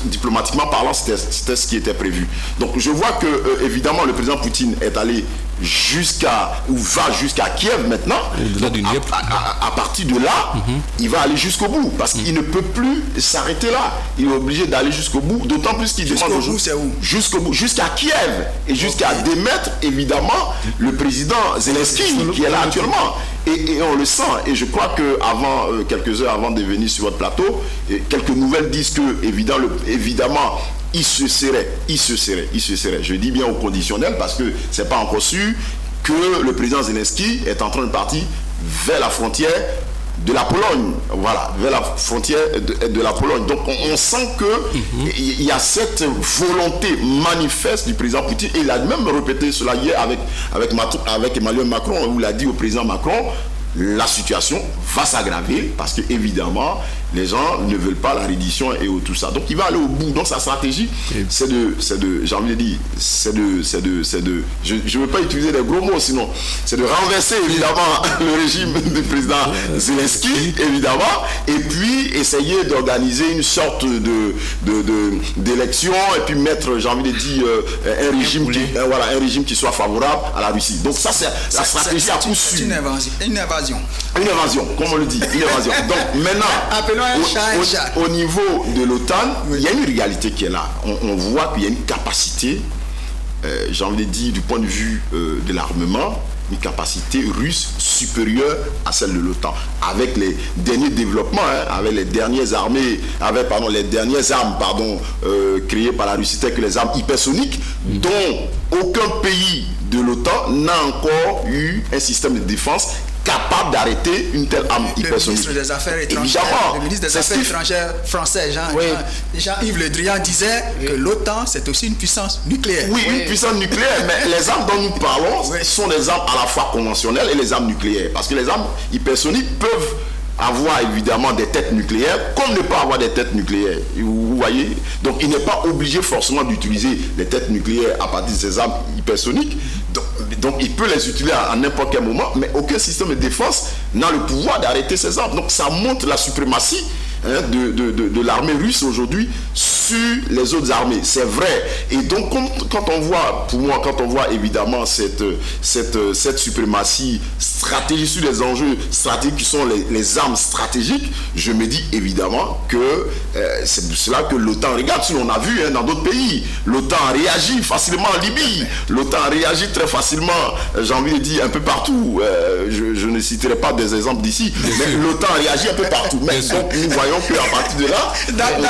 Diplomatiquement parlant, c'était ce qui était prévu. Donc je vois que, évidemment, le président Poutine est allé va jusqu'à Kiev maintenant. À partir de là, il va aller jusqu'au bout, parce qu'il ne peut plus s'arrêter là. Il est obligé d'aller jusqu'au bout, d'autant plus qu'il demande jusqu'au bout, jusqu'à Kiev, et jusqu'à démettre évidemment le président Zelensky qui est là actuellement. Et on le sent, et je crois que quelques heures avant de venir sur votre plateau, quelques nouvelles disent que évidemment il se serrait. Je dis bien au conditionnel, parce que c'est pas encore sûr que le président Zelensky est en train de partir vers la frontière de la Pologne, vers la frontière de la Pologne. Donc on sent que il y a cette volonté manifeste du président Poutine, et il a même répété cela hier avec Emmanuel Macron, où il a dit au président Macron, la situation va s'aggraver, parce que évidemment les gens ne veulent pas la reddition et tout ça. Donc il va aller au bout. Donc sa stratégie, c'est de j'ai envie de dire, je ne veux pas utiliser des gros mots, sinon c'est de renverser évidemment le régime du président Zelensky, évidemment, et puis essayer d'organiser une sorte d'élection, et puis mettre, j'ai envie de dire, un régime qui soit favorable à la Russie. Donc ça, c'est la stratégie à coup sûr. Une invasion, comme on le dit, une invasion. Donc maintenant, au niveau de l'OTAN, il y a une réalité qui est là. On voit qu'il y a une capacité, j'ai envie de dire, du point de vue de l'armement, une capacité russe supérieure à celle de l'OTAN, avec les derniers développements, avec les dernières armes créées par la Russie, telles que les armes hypersoniques, dont aucun pays de l'OTAN n'a encore eu un système de défense capable d'arrêter une telle arme hypersonique. Le ministre des Affaires étrangères français, Jean-Yves Le Drian, disait que l'OTAN, c'est aussi une puissance nucléaire. Oui, une puissance nucléaire, mais les armes dont nous parlons sont des armes à la fois conventionnelles et les armes nucléaires. Parce que les armes hypersoniques peuvent avoir évidemment des têtes nucléaires, comme ne pas avoir des têtes nucléaires. Vous voyez? Donc il n'est pas obligé forcément d'utiliser les têtes nucléaires à partir de ces armes hypersoniques. Donc il peut les utiliser à n'importe quel moment, mais aucun système de défense n'a le pouvoir d'arrêter ces armes. Donc ça montre la suprématie de l'armée russe aujourd'hui sur les autres armées. C'est vrai. Et donc quand on voit évidemment cette suprématie stratégique sur les enjeux stratégiques qui sont les armes stratégiques, je me dis évidemment que c'est pour cela que l'OTAN, regarde, si on a vu dans d'autres pays, l'OTAN réagit facilement en Libye, l'OTAN réagit très facilement, j'ai envie de dire, un peu partout. Je ne citerai pas des exemples d'ici, mais l'OTAN réagit un peu partout. Mais donc nous voyons qu'à partir de là, on va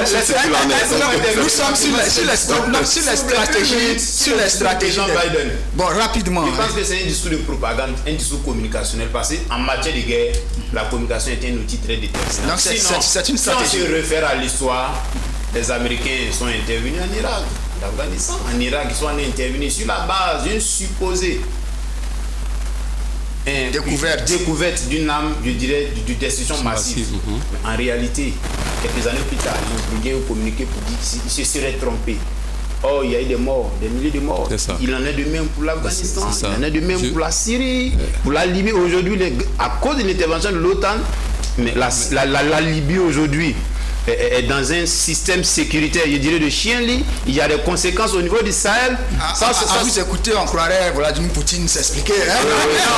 ce qu'il en est. Nous sommes sur les stratégies. Bon, rapidement. Je pense que c'est un discours de propagande, un discours communicationnel, parce qu'en matière de guerre, la communication est un outil très déterminant. Donc c'est une stratégie. Si on se réfère à l'histoire, les Américains sont intervenus en Irak. d'Afghanistan, en Irak, ils sont intervenus sur la base d'une supposée découverte d'une arme, je dirais, de destruction massive. Mais en réalité, quelques années plus tard, ils ont bien communiqué pour dire qu'ils se seraient trompés. Oh, il y a eu des morts, des milliers de morts. Il en est de même pour l'Afghanistan, il en est de même pour la Syrie, pour la Libye. Aujourd'hui, à cause de l'intervention de l'OTAN, mais la Libye aujourd'hui est dans un système sécuritaire, je dirais, de chien-lit. Il y a des conséquences au niveau du Sahel. Vous écoutez, on croirait Vladimir Poutine s'expliquer. Non,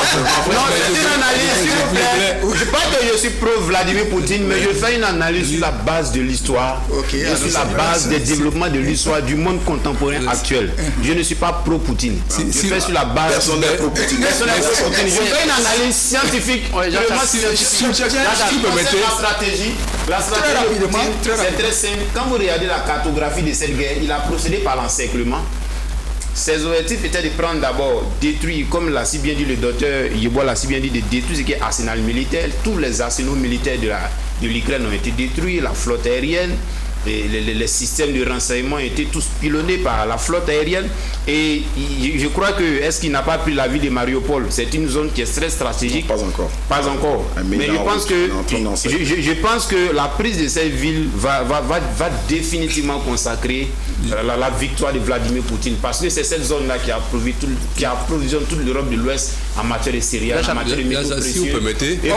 c'est une analyse, s'il vous plaît. Je ne dis pas que je suis pro-Vladimir Poutine, mais je fais une analyse sur la base de l'histoire, et sur la base des développements de l'histoire du monde contemporain actuel. Je ne suis pas pro-Poutine. Je fais sur la base... Personne n'est pro-Poutine. Je fais une analyse scientifique. La stratégie de c'est très simple. Quand vous regardez la cartographie de cette guerre, il a procédé par l'encerclement. Ses objectifs étaient de prendre d'abord, détruire, comme l'a si bien dit le docteur Yeboah, l'a si bien dit, de détruire ce qui est arsenal militaire. Tous les arsenaux militaires de l'Ukraine ont été détruits, la flotte aérienne, les systèmes de renseignement ont été tous pilonnés par la flotte aérienne. Et je crois que, est-ce qu'il n'a pas pris la ville de Mariupol? C'est une zone qui est très stratégique. Pas encore. Pas encore. Mais je pense que la prise de cette ville va définitivement consacrer la victoire de Vladimir Poutine. Parce que c'est cette zone-là qui approvisionne toute l'Europe de l'Ouest en matière de céréales, en matière de métaux précieux. Si vous permettez. Et puis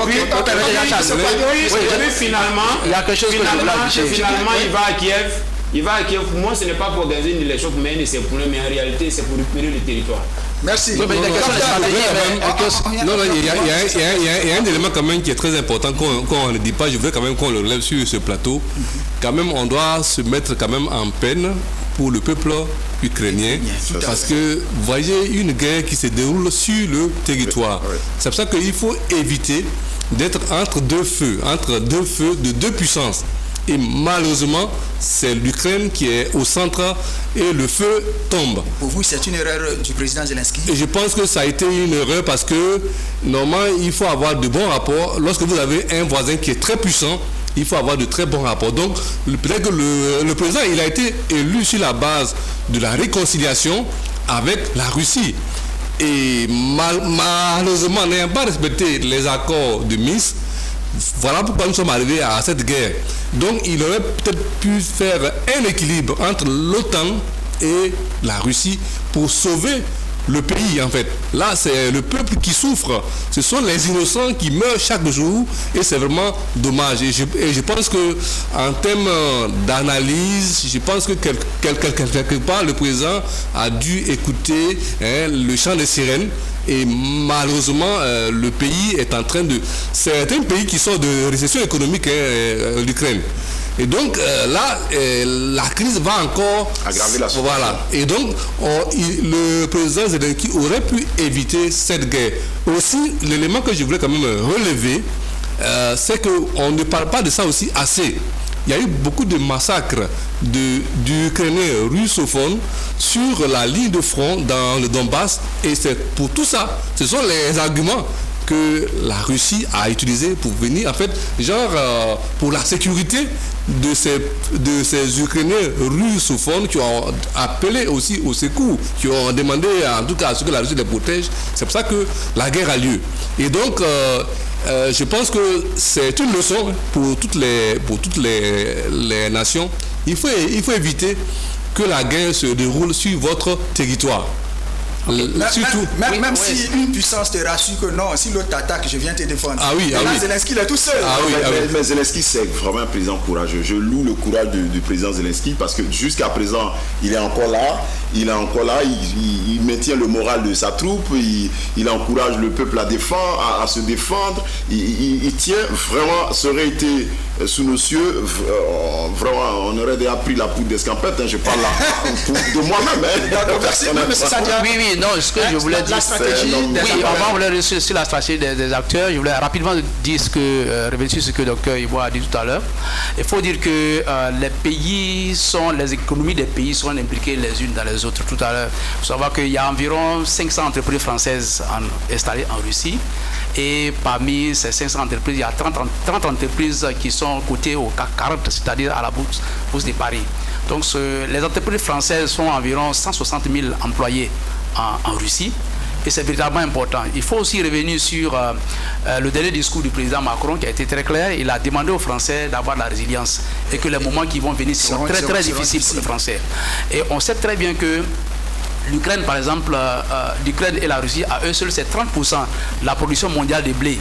finalement, il y a quelque chose finalement, il va à Kiev. Pour moi, ce n'est pas pour organiser une élection pour mener ses problèmes, mais en réalité, c'est pour récupérer le territoire. Merci. Il y a un élément quand même qui est très important qu'on ne dit pas. Je voudrais quand même qu'on le relève sur ce plateau. Quand même, on doit se mettre quand même en peine pour le peuple ukrainien, parce que vous voyez une guerre qui se déroule sur le territoire. C'est pour ça qu'il faut éviter d'être entre deux feux de deux puissances. Et malheureusement, c'est l'Ukraine qui est au centre et le feu tombe. Pour vous, c'est une erreur du président Zelensky? Et je pense que ça a été une erreur parce que normalement, il faut avoir de bons rapports. Lorsque vous avez un voisin qui est très puissant, il faut avoir de très bons rapports. Donc, peut-être que le président, il a été élu sur la base de la réconciliation avec la Russie. Et malheureusement, n'ayant pas respecté les accords de Minsk, voilà pourquoi nous sommes arrivés à cette guerre. Donc il aurait peut-être pu faire un équilibre entre l'OTAN et la Russie pour sauver le pays en fait. Là c'est le peuple qui souffre. Ce sont les innocents qui meurent chaque jour et c'est vraiment dommage. Et je pense que en termes d'analyse, je pense que quelque part le président a dû écouter le chant des sirènes. Et malheureusement, le pays est en train de... C'est un pays qui sort de récession économique, l'Ukraine. Et donc là, la crise va encore aggraver la situation. Voilà. Et donc, le président Zelensky aurait pu éviter cette guerre. Aussi, l'élément que je voulais quand même relever, c'est qu'on ne parle pas de ça aussi assez. Il y a eu beaucoup de massacres d'Ukrainiens russophones sur la ligne de front dans le Donbass. Et c'est pour tout ça, ce sont les arguments que la Russie a utilisés pour venir, en fait, pour la sécurité de ces Ukrainiens russophones qui ont appelé aussi au secours, qui ont demandé en tout cas à ce que la Russie les protège. C'est pour ça que la guerre a lieu. Et donc, je pense que c'est une leçon pour toutes les nations. Il faut éviter que la guerre se déroule sur votre territoire. Même si une puissance te rassure que non, si l'autre t'attaque, je viens te défendre. Zelensky il est tout seul. Mais Zelensky, c'est vraiment un président courageux. Je loue le courage du président Zelensky parce que jusqu'à présent, il est encore là. Il maintient le moral de sa troupe. Il encourage le peuple à se défendre. Il tient vraiment, ça aurait été sous nos cieux, vraiment, on aurait déjà pris la poudre d'escampette. Je parle là de moi-même. Oui, Oui, non, ce que je voulais dire... La stratégie... Oui, avant, on voulait sur la stratégie des acteurs. Je voulais rapidement dire revenir sur ce que le docteur Iboire a dit tout à l'heure. Il faut dire que les économies des pays sont impliquées les unes dans les autres. Tout à l'heure, il faut savoir qu'il y a environ 500 entreprises françaises installées en Russie. Et parmi ces 500 entreprises, il y a 30 entreprises qui sont cotées au CAC 40, c'est-à-dire à la bourse de Paris. Donc les entreprises françaises sont environ 160 000 employés en Russie. Et c'est véritablement important. Il faut aussi revenir sur le dernier discours du président Macron qui a été très clair. Il a demandé aux Français d'avoir de la résilience et que les moments qui vont venir seront très difficiles pour les Français. Et on sait très bien que l'Ukraine, par exemple, l'Ukraine et la Russie, à eux seuls, c'est 30% de la production mondiale de blé.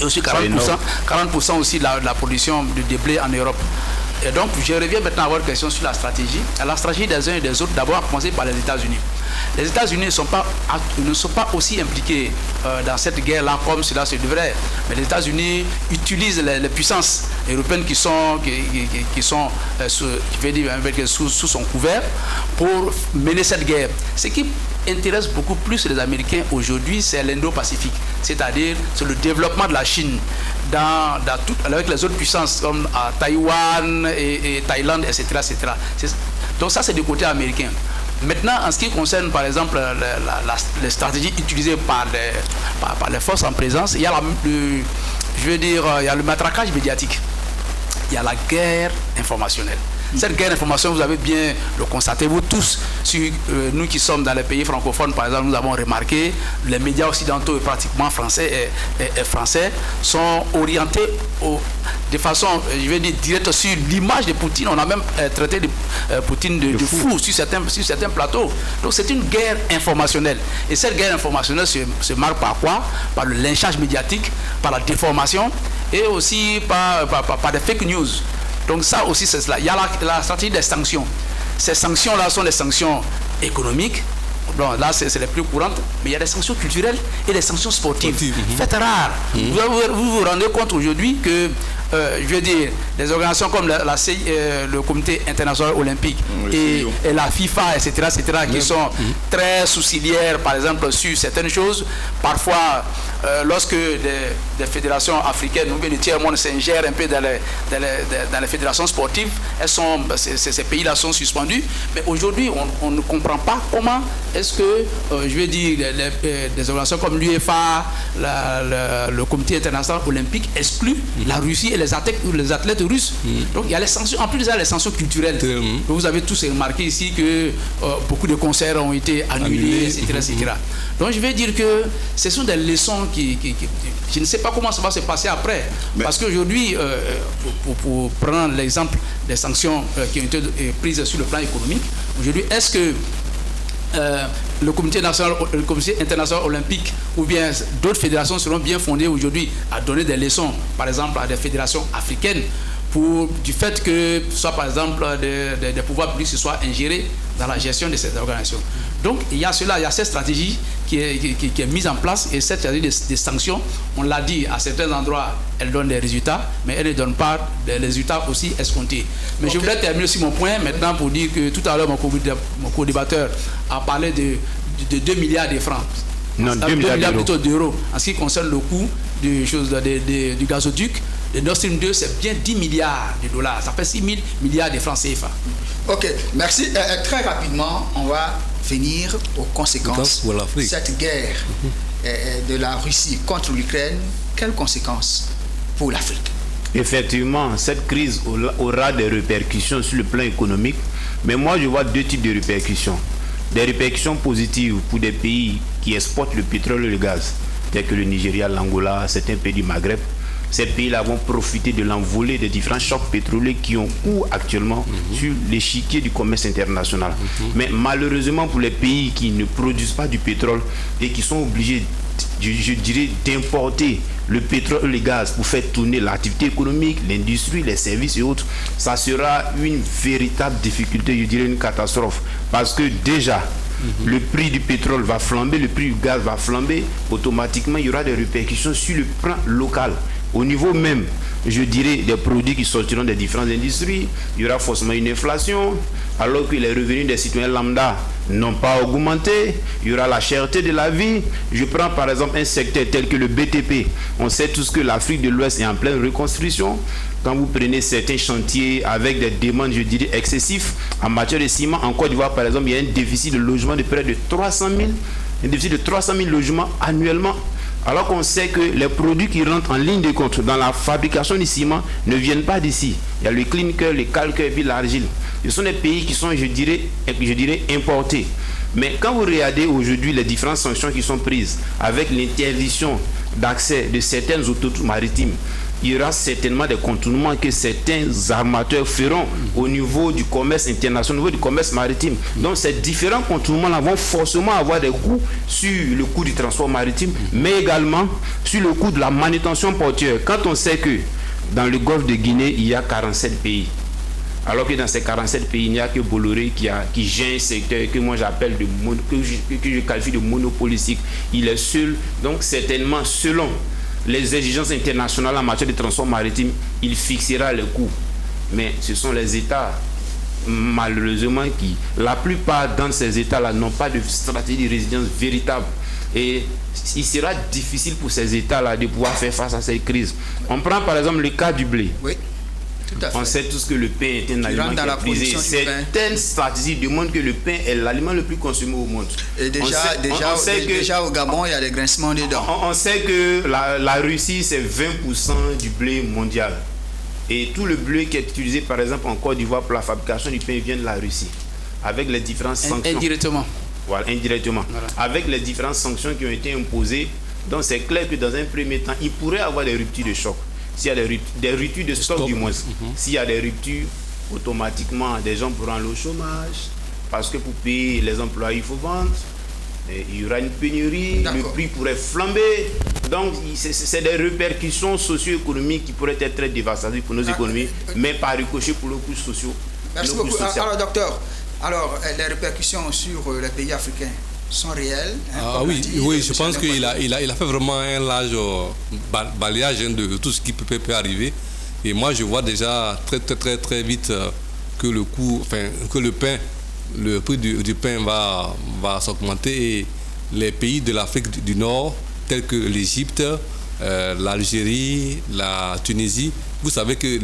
Et aussi 40% aussi de la production de blé en Europe. Et donc, je reviens maintenant à votre question sur la stratégie. La stratégie des uns et des autres, d'abord, à commencer par les États-Unis. Les États-Unis ne sont pas aussi impliqués dans cette guerre-là comme cela se devrait. Mais les États-Unis utilisent les puissances européennes qui sont sous son couvert pour mener cette guerre. Ce qui intéresse beaucoup plus les Américains aujourd'hui, c'est l'Indo-Pacifique, c'est-à-dire le développement de la Chine avec les autres puissances comme Taïwan et Thaïlande, etc. Donc ça, c'est du côté américain. Maintenant, en ce qui concerne, par exemple, les stratégies utilisées par les forces en présence, il y a il y a le matraquage médiatique, il y a la guerre informationnelle. Cette guerre d'information, vous avez bien le constaté, vous tous, nous qui sommes dans les pays francophones, par exemple, nous avons remarqué, les médias occidentaux et pratiquement français et français sont orientés de façon, directe sur l'image de Poutine. On a même traité de Poutine de fou sur certains plateaux. Donc c'est une guerre informationnelle. Et cette guerre informationnelle se marque par quoi? Par le lynchage médiatique, par la déformation et aussi par des fake news. Donc ça aussi, c'est cela. Il y a la stratégie des sanctions. Ces sanctions-là sont des sanctions économiques. Bon, là, c'est les plus courantes. Mais il y a des sanctions culturelles et des sanctions sportives. Faites rare. Vous vous rendez compte aujourd'hui que, des organisations comme le Comité international olympique et la FIFA, etc., qui sont très sourcilières, par exemple, sur certaines choses. Parfois, lorsque des fédérations africaines ou bien du tiers-monde s'ingèrent un peu dans les fédérations sportives, ces pays-là sont suspendus. Mais aujourd'hui, on ne comprend pas comment est-ce que, des organisations comme l'UEFA, le Comité international olympique excluent la Russie et les athlètes russes. Donc il y a les sanctions, en plus il y a les sanctions culturelles. Vous avez tous remarqué ici que beaucoup de concerts ont été annulés, etc. Donc je vais dire que ce sont des leçons je ne sais pas comment ça va se passer après. Parce qu'aujourd'hui, pour prendre l'exemple des sanctions qui ont été prises sur le plan économique, aujourd'hui, est-ce que le Comité international olympique ou bien d'autres fédérations seront bien fondées aujourd'hui à donner des leçons, par exemple à des fédérations africaines, du fait que soit par exemple des pouvoirs publics se soient ingérés dans la gestion de ces organisations. Donc il y a cette stratégie qui est mise en place, et cette stratégie des sanctions, on l'a dit, à certains endroits elle donne des résultats, mais elle ne donne pas des résultats aussi escomptés. Mais je voudrais terminer sur mon point maintenant pour dire que tout à l'heure mon co-débatteur a parlé de 2 milliards de francs. Non, 2 milliards plutôt d'euros. En ce qui concerne le coût du gazoduc, le Nord Stream 2, c'est bien 10 milliards de dollars. Ça fait 6 000 milliards de francs CFA. Ok, merci. Très rapidement, on va venir aux conséquences. Cette guerre de la Russie contre l'Ukraine, quelles conséquences pour l'Afrique? Effectivement, cette crise aura des répercussions sur le plan économique, mais moi je vois deux types de répercussions. Des répercussions positives pour des pays qui exportent le pétrole et le gaz, tels que le Nigeria, l'Angola, certains pays du Maghreb. Ces pays-là vont profiter de l'envolée des différents chocs pétroliers qui ont cours actuellement sur l'échiquier du commerce international. Mais malheureusement pour les pays qui ne produisent pas du pétrole et qui sont obligés, je dirais, d'importer le pétrole et le gaz pour faire tourner l'activité économique, l'industrie, les services et autres, ça sera une véritable difficulté, je dirais une catastrophe. Parce que déjà, le prix du pétrole va flamber, le prix du gaz va flamber, automatiquement il y aura des répercussions sur le plan local. au niveau même, je dirais, des produits qui sortiront des différentes industries, il y aura forcément une inflation, alors que les revenus des citoyens lambda n'ont pas augmenté, il y aura la cherté de la vie. Je prends par exemple un secteur tel que le BTP. On sait tous que l'Afrique de l'Ouest est en pleine reconstruction. Quand vous prenez certains chantiers avec des demandes, je dirais, excessives, en matière de ciment, en Côte d'Ivoire par exemple, il y a un déficit de logement de près de 300 000, un déficit de 300 000 logements annuellement. Alors qu'on sait que les produits qui rentrent en ligne de compte dans la fabrication du ciment ne viennent pas d'ici. Il y a le clinker, le calcaire et puis l'argile. Ce sont des pays qui sont, je dirais, importés. Mais quand vous regardez aujourd'hui les différentes sanctions qui sont prises avec l'interdiction d'accès de certaines autoroutes maritimes, il y aura certainement des contournements que certains armateurs feront au niveau du commerce international, au niveau du commerce maritime. Donc ces différents contournements-là vont forcément avoir des coûts sur le coût du transport maritime, mais également sur le coût de la manutention portuaire. Quand on sait que dans le golfe de Guinée, il y a 47 pays, alors que dans ces 47 pays, il n'y a que Bolloré qui gère un secteur que moi j'appelle que je qualifie de monopolistique. Il est seul, donc certainement selon les exigences internationales en matière de transport maritime, il fixera le coût. Mais ce sont les États, malheureusement, qui, la plupart dans ces États-là, n'ont pas de stratégie de résilience véritable. Et il sera difficile pour ces États-là de pouvoir faire face à cette crise. On prend par exemple le cas du blé. Oui. Tout à fait. On sait tous que le pain est un aliment qui est prisé. Certaines stratégies démontrent que le pain est l'aliment le plus consommé au monde. Et déjà au Gabon, il y a des grincements dedans. On sait que la Russie, c'est 20% du blé mondial. Et tout le blé qui est utilisé, par exemple, en Côte d'Ivoire pour la fabrication du pain vient de la Russie. Avec les différentes sanctions. Indirectement. Voilà, indirectement. Voilà. Avec les différentes sanctions qui ont été imposées, donc c'est clair que dans un premier temps, il pourrait y avoir des ruptures de choc. S'il y a des ruptures de stock du moins, s'il y a des ruptures, automatiquement, des gens pourront aller au chômage, parce que pour payer les employés, il faut vendre, et il y aura une pénurie, le prix pourrait flamber. Donc, c'est des répercussions socio-économiques qui pourraient être très dévastatrices pour nos économies, mais par ricochet pour le coût social. Merci beaucoup. Alors, docteur, les répercussions sur les pays africains sont réelles. Oui, je pense qu'il a fait vraiment un large balayage de tout ce qui peut arriver. Et moi, je vois déjà très vite que le prix du pain va s'augmenter. Et les pays de l'Afrique du Nord, tels que l'Égypte, l'Algérie, la Tunisie, vous savez que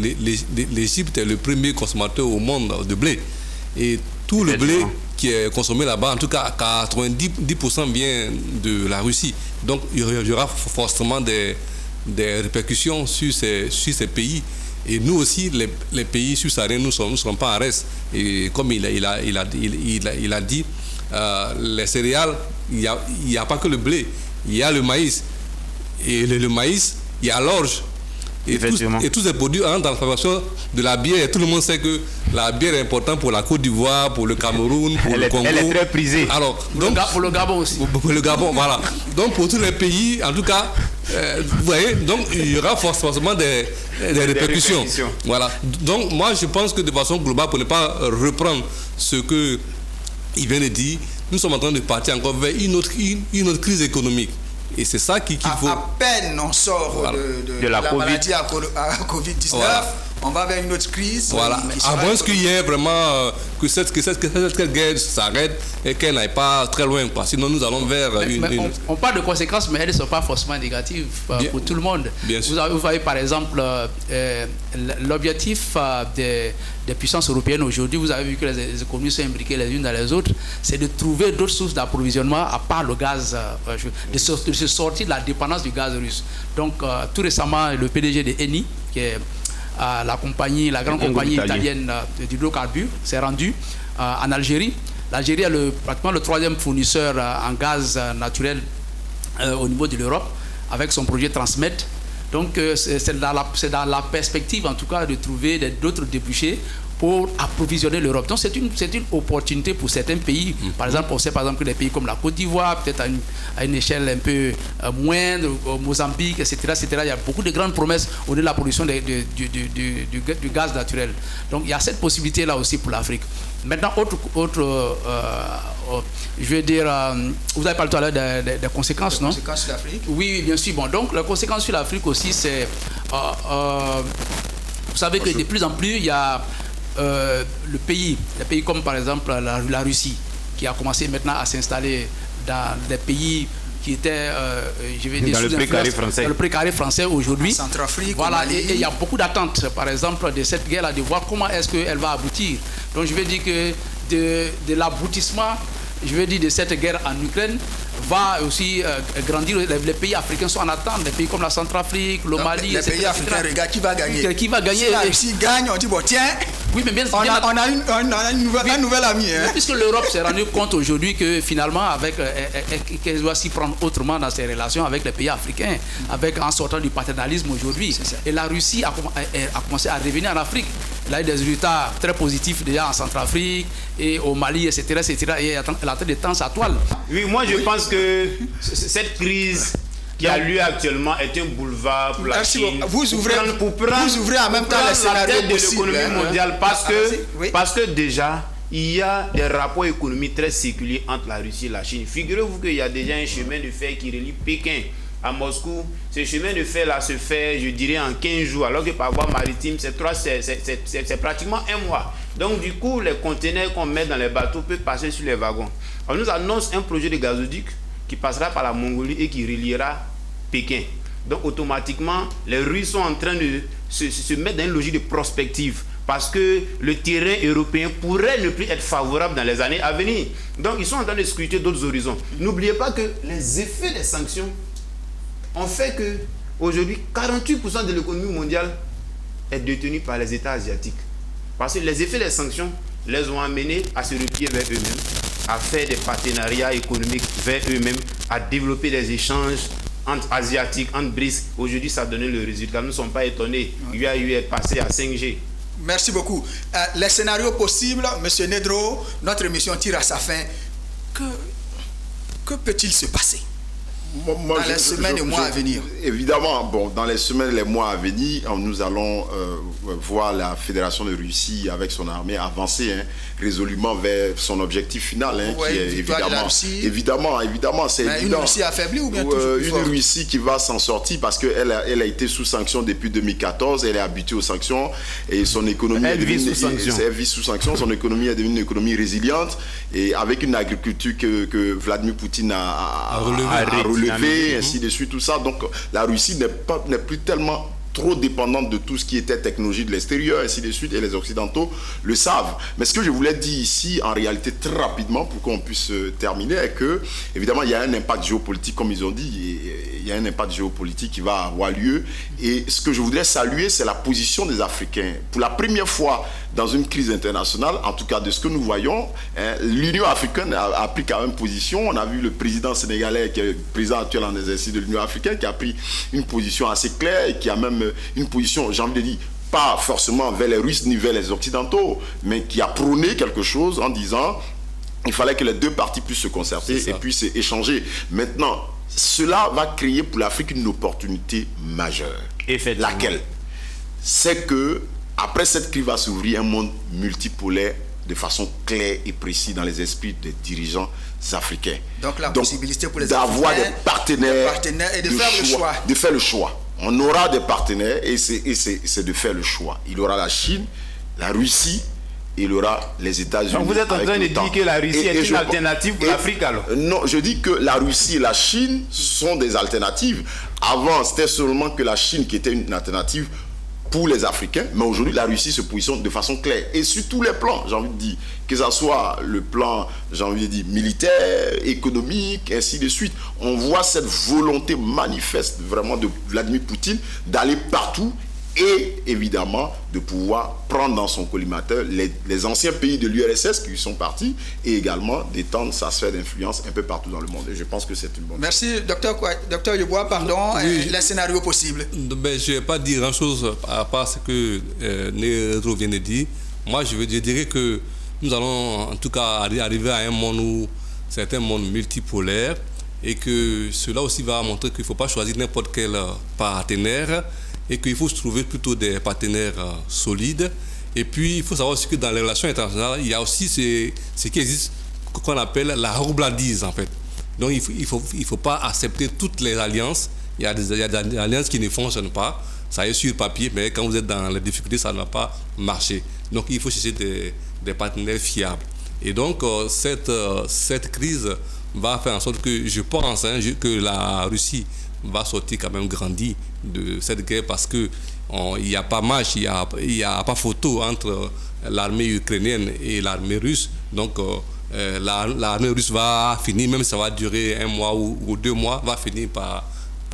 l'Égypte est le premier consommateur au monde de blé. Et tout le blé qui est consommé là-bas, en tout cas 90% vient de la Russie. Donc il y aura forcément des répercussions sur ces pays. Et nous aussi, les pays subsahariens, nous ne serons pas en reste. Et comme il a dit, les céréales, il n'y a pas que le blé, il y a le maïs. Et le maïs, il y a l'orge. Et tous ces produits entrent dans la fabrication de la bière. Tout le monde sait que la bière est importante pour la Côte d'Ivoire, pour le Cameroun, pour le Congo. Elle est très prisée. Alors, pour le Gabon aussi. Pour le Gabon, voilà. Donc pour tous les pays, en tout cas, vous voyez, donc il y aura forcément des répercussions. Voilà. Donc moi je pense que de façon globale, pour ne pas reprendre ce qu'il vient de dire, nous sommes en train de partir encore vers une autre crise économique. Et c'est ça qu'il faut... À peine on sort de la maladie à Covid-19, voilà. On va vers une autre crise. Voilà. À moins qu'il y ait vraiment que cette guerre s'arrête et qu'elle n'aille pas très loin. Sinon, nous allons vers on parle de conséquences, mais elles ne sont pas forcément négatives pour tout le monde. Vous voyez par exemple l'objectif des puissances européennes aujourd'hui. Vous avez vu que les économies sont imbriquées les unes dans les autres. C'est de trouver d'autres sources d'approvisionnement à part le gaz, de se sortir de la dépendance du gaz russe. Donc, tout récemment, le PDG de Eni, qui est la grande compagnie italienne d'hydrocarbures, s'est rendu en Algérie. L'Algérie est pratiquement le troisième fournisseur en gaz naturel au niveau de l'Europe, avec son projet Transmed. Donc c'est dans la perspective en tout cas de trouver d'autres débouchés pour approvisionner l'Europe. Donc c'est une opportunité pour certains pays. Par exemple, on sait par exemple que des pays comme la Côte d'Ivoire, peut-être à une échelle un peu moindre, Mozambique, etc., il y a beaucoup de grandes promesses au niveau de la production du gaz naturel. Donc il y a cette possibilité-là aussi pour l'Afrique. Maintenant, je veux dire, vous avez parlé tout à l'heure des conséquences, non? Les conséquences sur l'Afrique? Oui, bien sûr. Bon, donc, les conséquences sur l'Afrique aussi, c'est... vous savez que de plus en plus, il y a des pays comme par exemple la Russie, qui a commencé maintenant à s'installer dans des pays qui étaient, je vais dire, dans le précaré français aujourd'hui. Centrafrique, voilà, et il y a beaucoup d'attentes, par exemple, de cette guerre-là, de voir comment est-ce qu'elle va aboutir. Donc, je veux dire que de l'aboutissement, je veux dire, de cette guerre en Ukraine, va aussi grandir. Les pays africains sont en attente, des pays comme la Centrafrique, le Mali, les pays africains, regarde qui va gagner. Qui va gagner? Si la Russie gagne, on dit, bon, tiens, oui, mais bien, on a un nouvel ami. Hein. Puisque l'Europe s'est rendue compte aujourd'hui que finalement, qu'elle doit s'y prendre autrement dans ses relations avec les pays africains, en sortant du paternalisme aujourd'hui. Et la Russie a commencé à revenir en Afrique. Elle a eu des résultats très positifs déjà en Centrafrique et au Mali, etc. Et elle a train de tendre sa toile. Oui, moi je pense que cette crise qui a lieu actuellement est un boulevard pour la Chine. Vous ouvrez en même temps les scénarios de l'économie mondiale parce que déjà il y a des rapports économiques très séculiers entre la Russie et la Chine. Figurez-vous qu'il y a déjà un chemin de fer qui relie Pékin à Moscou. Ce chemin de fer là se fait, je dirais, en 15 jours, alors que par voie maritime c'est pratiquement un mois. Donc du coup, les conteneurs qu'on met dans les bateaux peuvent passer sur les wagons. On nous annonce un projet de gazoduc qui passera par la Mongolie et qui reliera Pékin. Donc automatiquement, les Russes sont en train de se mettre dans une logique de prospective parce que le terrain européen pourrait ne plus être favorable dans les années à venir. Donc ils sont en train de scruter d'autres horizons. N'oubliez pas que les effets des sanctions ont fait que aujourd'hui 48% de l'économie mondiale est détenue par les États asiatiques. Parce que les effets des sanctions les ont amenés à se replier vers eux-mêmes, à faire des partenariats économiques vers eux-mêmes, à développer des échanges entre asiatiques, entre BRICS. Aujourd'hui, ça a donné le résultat. Nous ne sommes pas étonnés. UAE est passé à 5G. Merci beaucoup. Les scénarios possibles, M. Nedro, notre émission tire à sa fin. Que peut-il se passer dans les semaines et mois à venir? Évidemment, dans les semaines et les mois à venir, nous allons voir la Fédération de Russie avec son armée avancer résolument vers son objectif final, qui est évidemment, c'est évident. Une Russie affaiblie ou bien toujours plus forte? Une Russie qui va s'en sortir parce qu'elle a été sous sanctions depuis 2014, elle est habituée aux sanctions et son économie vit sous sanctions, son économie est devenue une économie résiliente et avec une agriculture que Vladimir Poutine a relevé, ainsi de suite, tout ça. Donc la Russie n'est plus tellement trop dépendante de tout ce qui était technologie de l'extérieur, ainsi de suite, et les Occidentaux le savent. Mais ce que je voulais dire ici, en réalité, très rapidement, pour qu'on puisse terminer, est que, évidemment, il y a un impact géopolitique, comme ils ont dit, il y a un impact géopolitique qui va avoir lieu, et ce que je voudrais saluer, c'est la position des Africains. Pour la première fois dans une crise internationale, en tout cas de ce que nous voyons, l'Union africaine a pris quand même position. On a vu le président sénégalais, qui est le président actuel en exercice de l'Union africaine, qui a pris une position assez claire et qui a même une position, j'ai envie de dire, pas forcément vers les Russes ni vers les Occidentaux, mais qui a prôné quelque chose en disant il fallait que les deux parties puissent se concerter et puissent échanger. Maintenant, cela va créer pour l'Afrique une opportunité majeure. Laquelle? C'est que après cette crise va s'ouvrir un monde multipolaire de façon claire et précise dans les esprits des dirigeants africains. Donc la possibilité pour les d'avoir des partenaires et de faire le choix. On aura des partenaires et c'est de faire le choix. Il y aura la Chine, la Russie, et il y aura les États-Unis. Donc vous êtes en train de dire que la Russie est une alternative pour l'Afrique alors? Non, je dis que la Russie et la Chine sont des alternatives. Avant, c'était seulement que la Chine qui était une alternative pour les Africains, mais aujourd'hui la Russie se positionne de façon claire et sur tous les plans, j'ai envie de dire, que ce soit le plan, j'ai envie de dire, militaire, économique, ainsi de suite. On voit cette volonté manifeste vraiment de Vladimir Poutine d'aller partout et évidemment de pouvoir prendre dans son collimateur les anciens pays de l'URSS qui sont partis et également d'étendre sa sphère d'influence un peu partout dans le monde. Et je pense que c'est une bonne chose. Merci, docteur Yeboah, les scénarios possibles. Je ne vais pas dire grand-chose à part ce que Nedro vient de dire. moi je dirais que nous allons en tout cas arriver à un monde où c'est un monde multipolaire et que cela aussi va montrer qu'il ne faut pas choisir n'importe quel partenaire et qu'il faut se trouver plutôt des partenaires solides. Et puis il faut savoir aussi que dans les relations internationales, il y a aussi ce qui existe qu'on appelle la roublardise en fait. Donc il faut pas accepter toutes les alliances. Il y a des alliances qui ne fonctionnent pas. Ça est sur papier, mais quand vous êtes dans les difficultés, ça ne va pas marcher. Donc il faut chercher des partenaires fiables. Et donc cette crise va faire en sorte que je pense que la Russie va sortir quand même grandie de cette guerre parce que il n'y a pas match, il y a pas photo entre l'armée ukrainienne et l'armée russe. Donc l'armée russe va finir, même si ça va durer 1 mois ou 2 mois, va finir par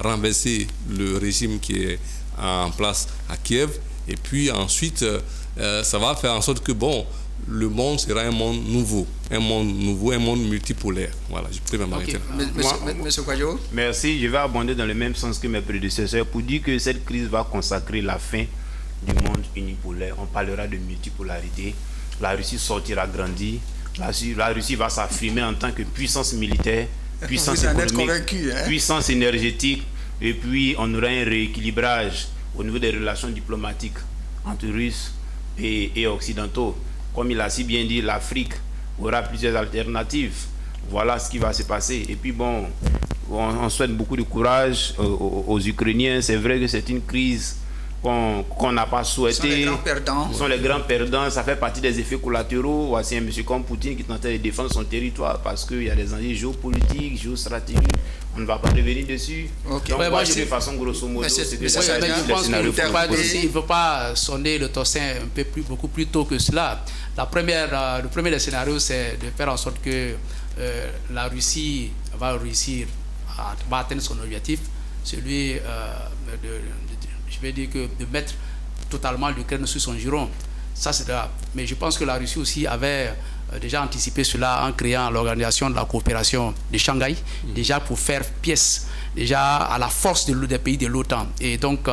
renverser le régime qui est en place à Kiev. Et puis ensuite, ça va faire en sorte que le monde sera un monde nouveau, un monde multipolaire. Voilà, je peux m'arrêter là. Monsieur Kwadjo. Merci, je vais abonder dans le même sens que mes prédécesseurs pour dire que cette crise va consacrer la fin du monde unipolaire. On parlera de multipolarité. La Russie sortira grandie. La Russie va s'affirmer en tant que puissance militaire, puissance économique, puissance énergétique, et puis on aura un rééquilibrage au niveau des relations diplomatiques entre Russes et Occidentaux. Comme il a si bien dit, l'Afrique aura plusieurs alternatives. Voilà ce qui va se passer. Et puis on souhaite beaucoup de courage aux Ukrainiens. C'est vrai que c'est une crise qu'on n'a pas souhaité. Ce sont les grands perdants. Ce sont les grands perdants. Ça fait partie des effets collatéraux. Voici un monsieur comme Poutine qui tentait de défendre son territoire parce qu'il y a des enjeux géopolitiques, géostratégiques. On ne va pas revenir dessus. Okay. Donc, moi, de façon grosso modo, c'est que je pense qu'il ne faut pas sonner le tocsin beaucoup plus tôt que cela. Le premier des scénarios, c'est de faire en sorte que la Russie va réussir va atteindre son objectif, celui je vais dire que de mettre totalement l'Ukraine sous son giron. Ça, c'est là. Mais je pense que la Russie aussi avait déjà anticipé cela en créant l'organisation de la coopération de Shanghai, déjà pour faire pièce déjà à la force des pays de l'OTAN. Et donc,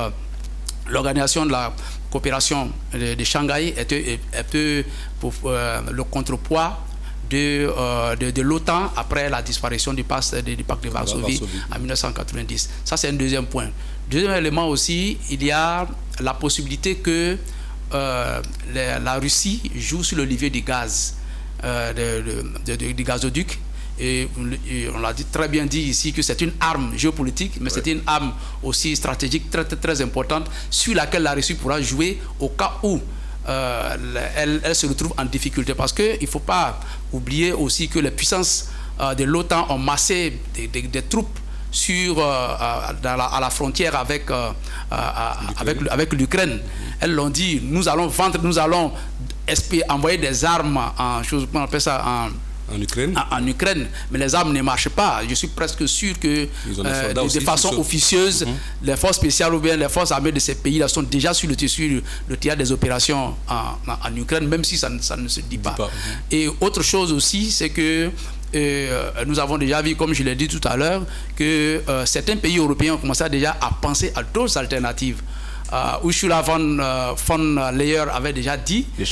l'organisation de la coopération de Shanghai est pour le contrepoids de l'OTAN après la disparition du pacte de Varsovie en 1990. Ça, c'est un deuxième point. Deuxième élément aussi, il y a la possibilité que la Russie joue sur le levier du gaz, du gazoduc. Et on l'a très bien dit ici que c'est une arme géopolitique, mais c'est une arme aussi stratégique très, très, très importante sur laquelle la Russie pourra jouer au cas où elle se retrouve en difficulté. Parce qu'il ne faut pas oublier aussi que les puissances de l'OTAN ont massé des troupes à la frontière avec l'Ukraine. Elles l'ont dit, nous allons envoyer des armes on appelle ça en Ukraine, mais les armes ne marchent pas. Je suis presque sûr que de façon officieuse, les forces spéciales ou bien les forces armées de ces pays-là sont déjà sur le théâtre des opérations en Ukraine, même si ça ne se dit pas. Et autre chose aussi, c'est que nous avons déjà vu, comme je l'ai dit tout à l'heure, que certains pays européens ont commencé déjà à penser à d'autres alternatives. Ursula von Leyen avait déjà dit, le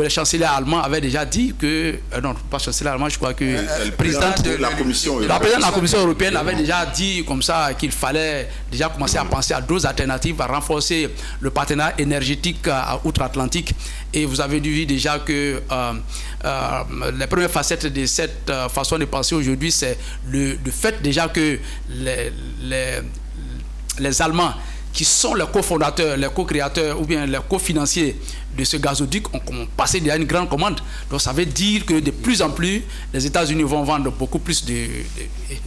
chancelier allemand avait déjà dit que, non, pas chancelier allemand, je crois que la présidente de la Commission européenne avait déjà dit comme ça qu'il fallait déjà commencer à penser à d'autres alternatives, à renforcer le partenariat énergétique outre-Atlantique. Et vous avez vu déjà que les premières facettes de cette façon de penser aujourd'hui, c'est le fait déjà que les Allemands, qui sont les cofondateurs, les co-créateurs ou bien les cofinanciers de ce gazoduc, ont passé déjà une grande commande. Donc ça veut dire que de plus en plus, les États-Unis vont vendre beaucoup plus de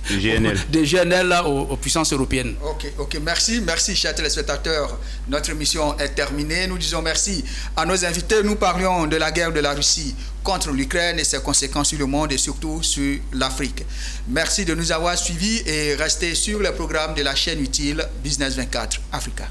GNL aux puissances européennes. Ok, merci, chers téléspectateurs. Notre émission est terminée. Nous disons merci à nos invités. Nous parlions de la guerre de la Russie contre l'Ukraine et ses conséquences sur le monde et surtout sur l'Afrique. Merci de nous avoir suivis et restez sur le programme de la chaîne utile Business 24 Africa.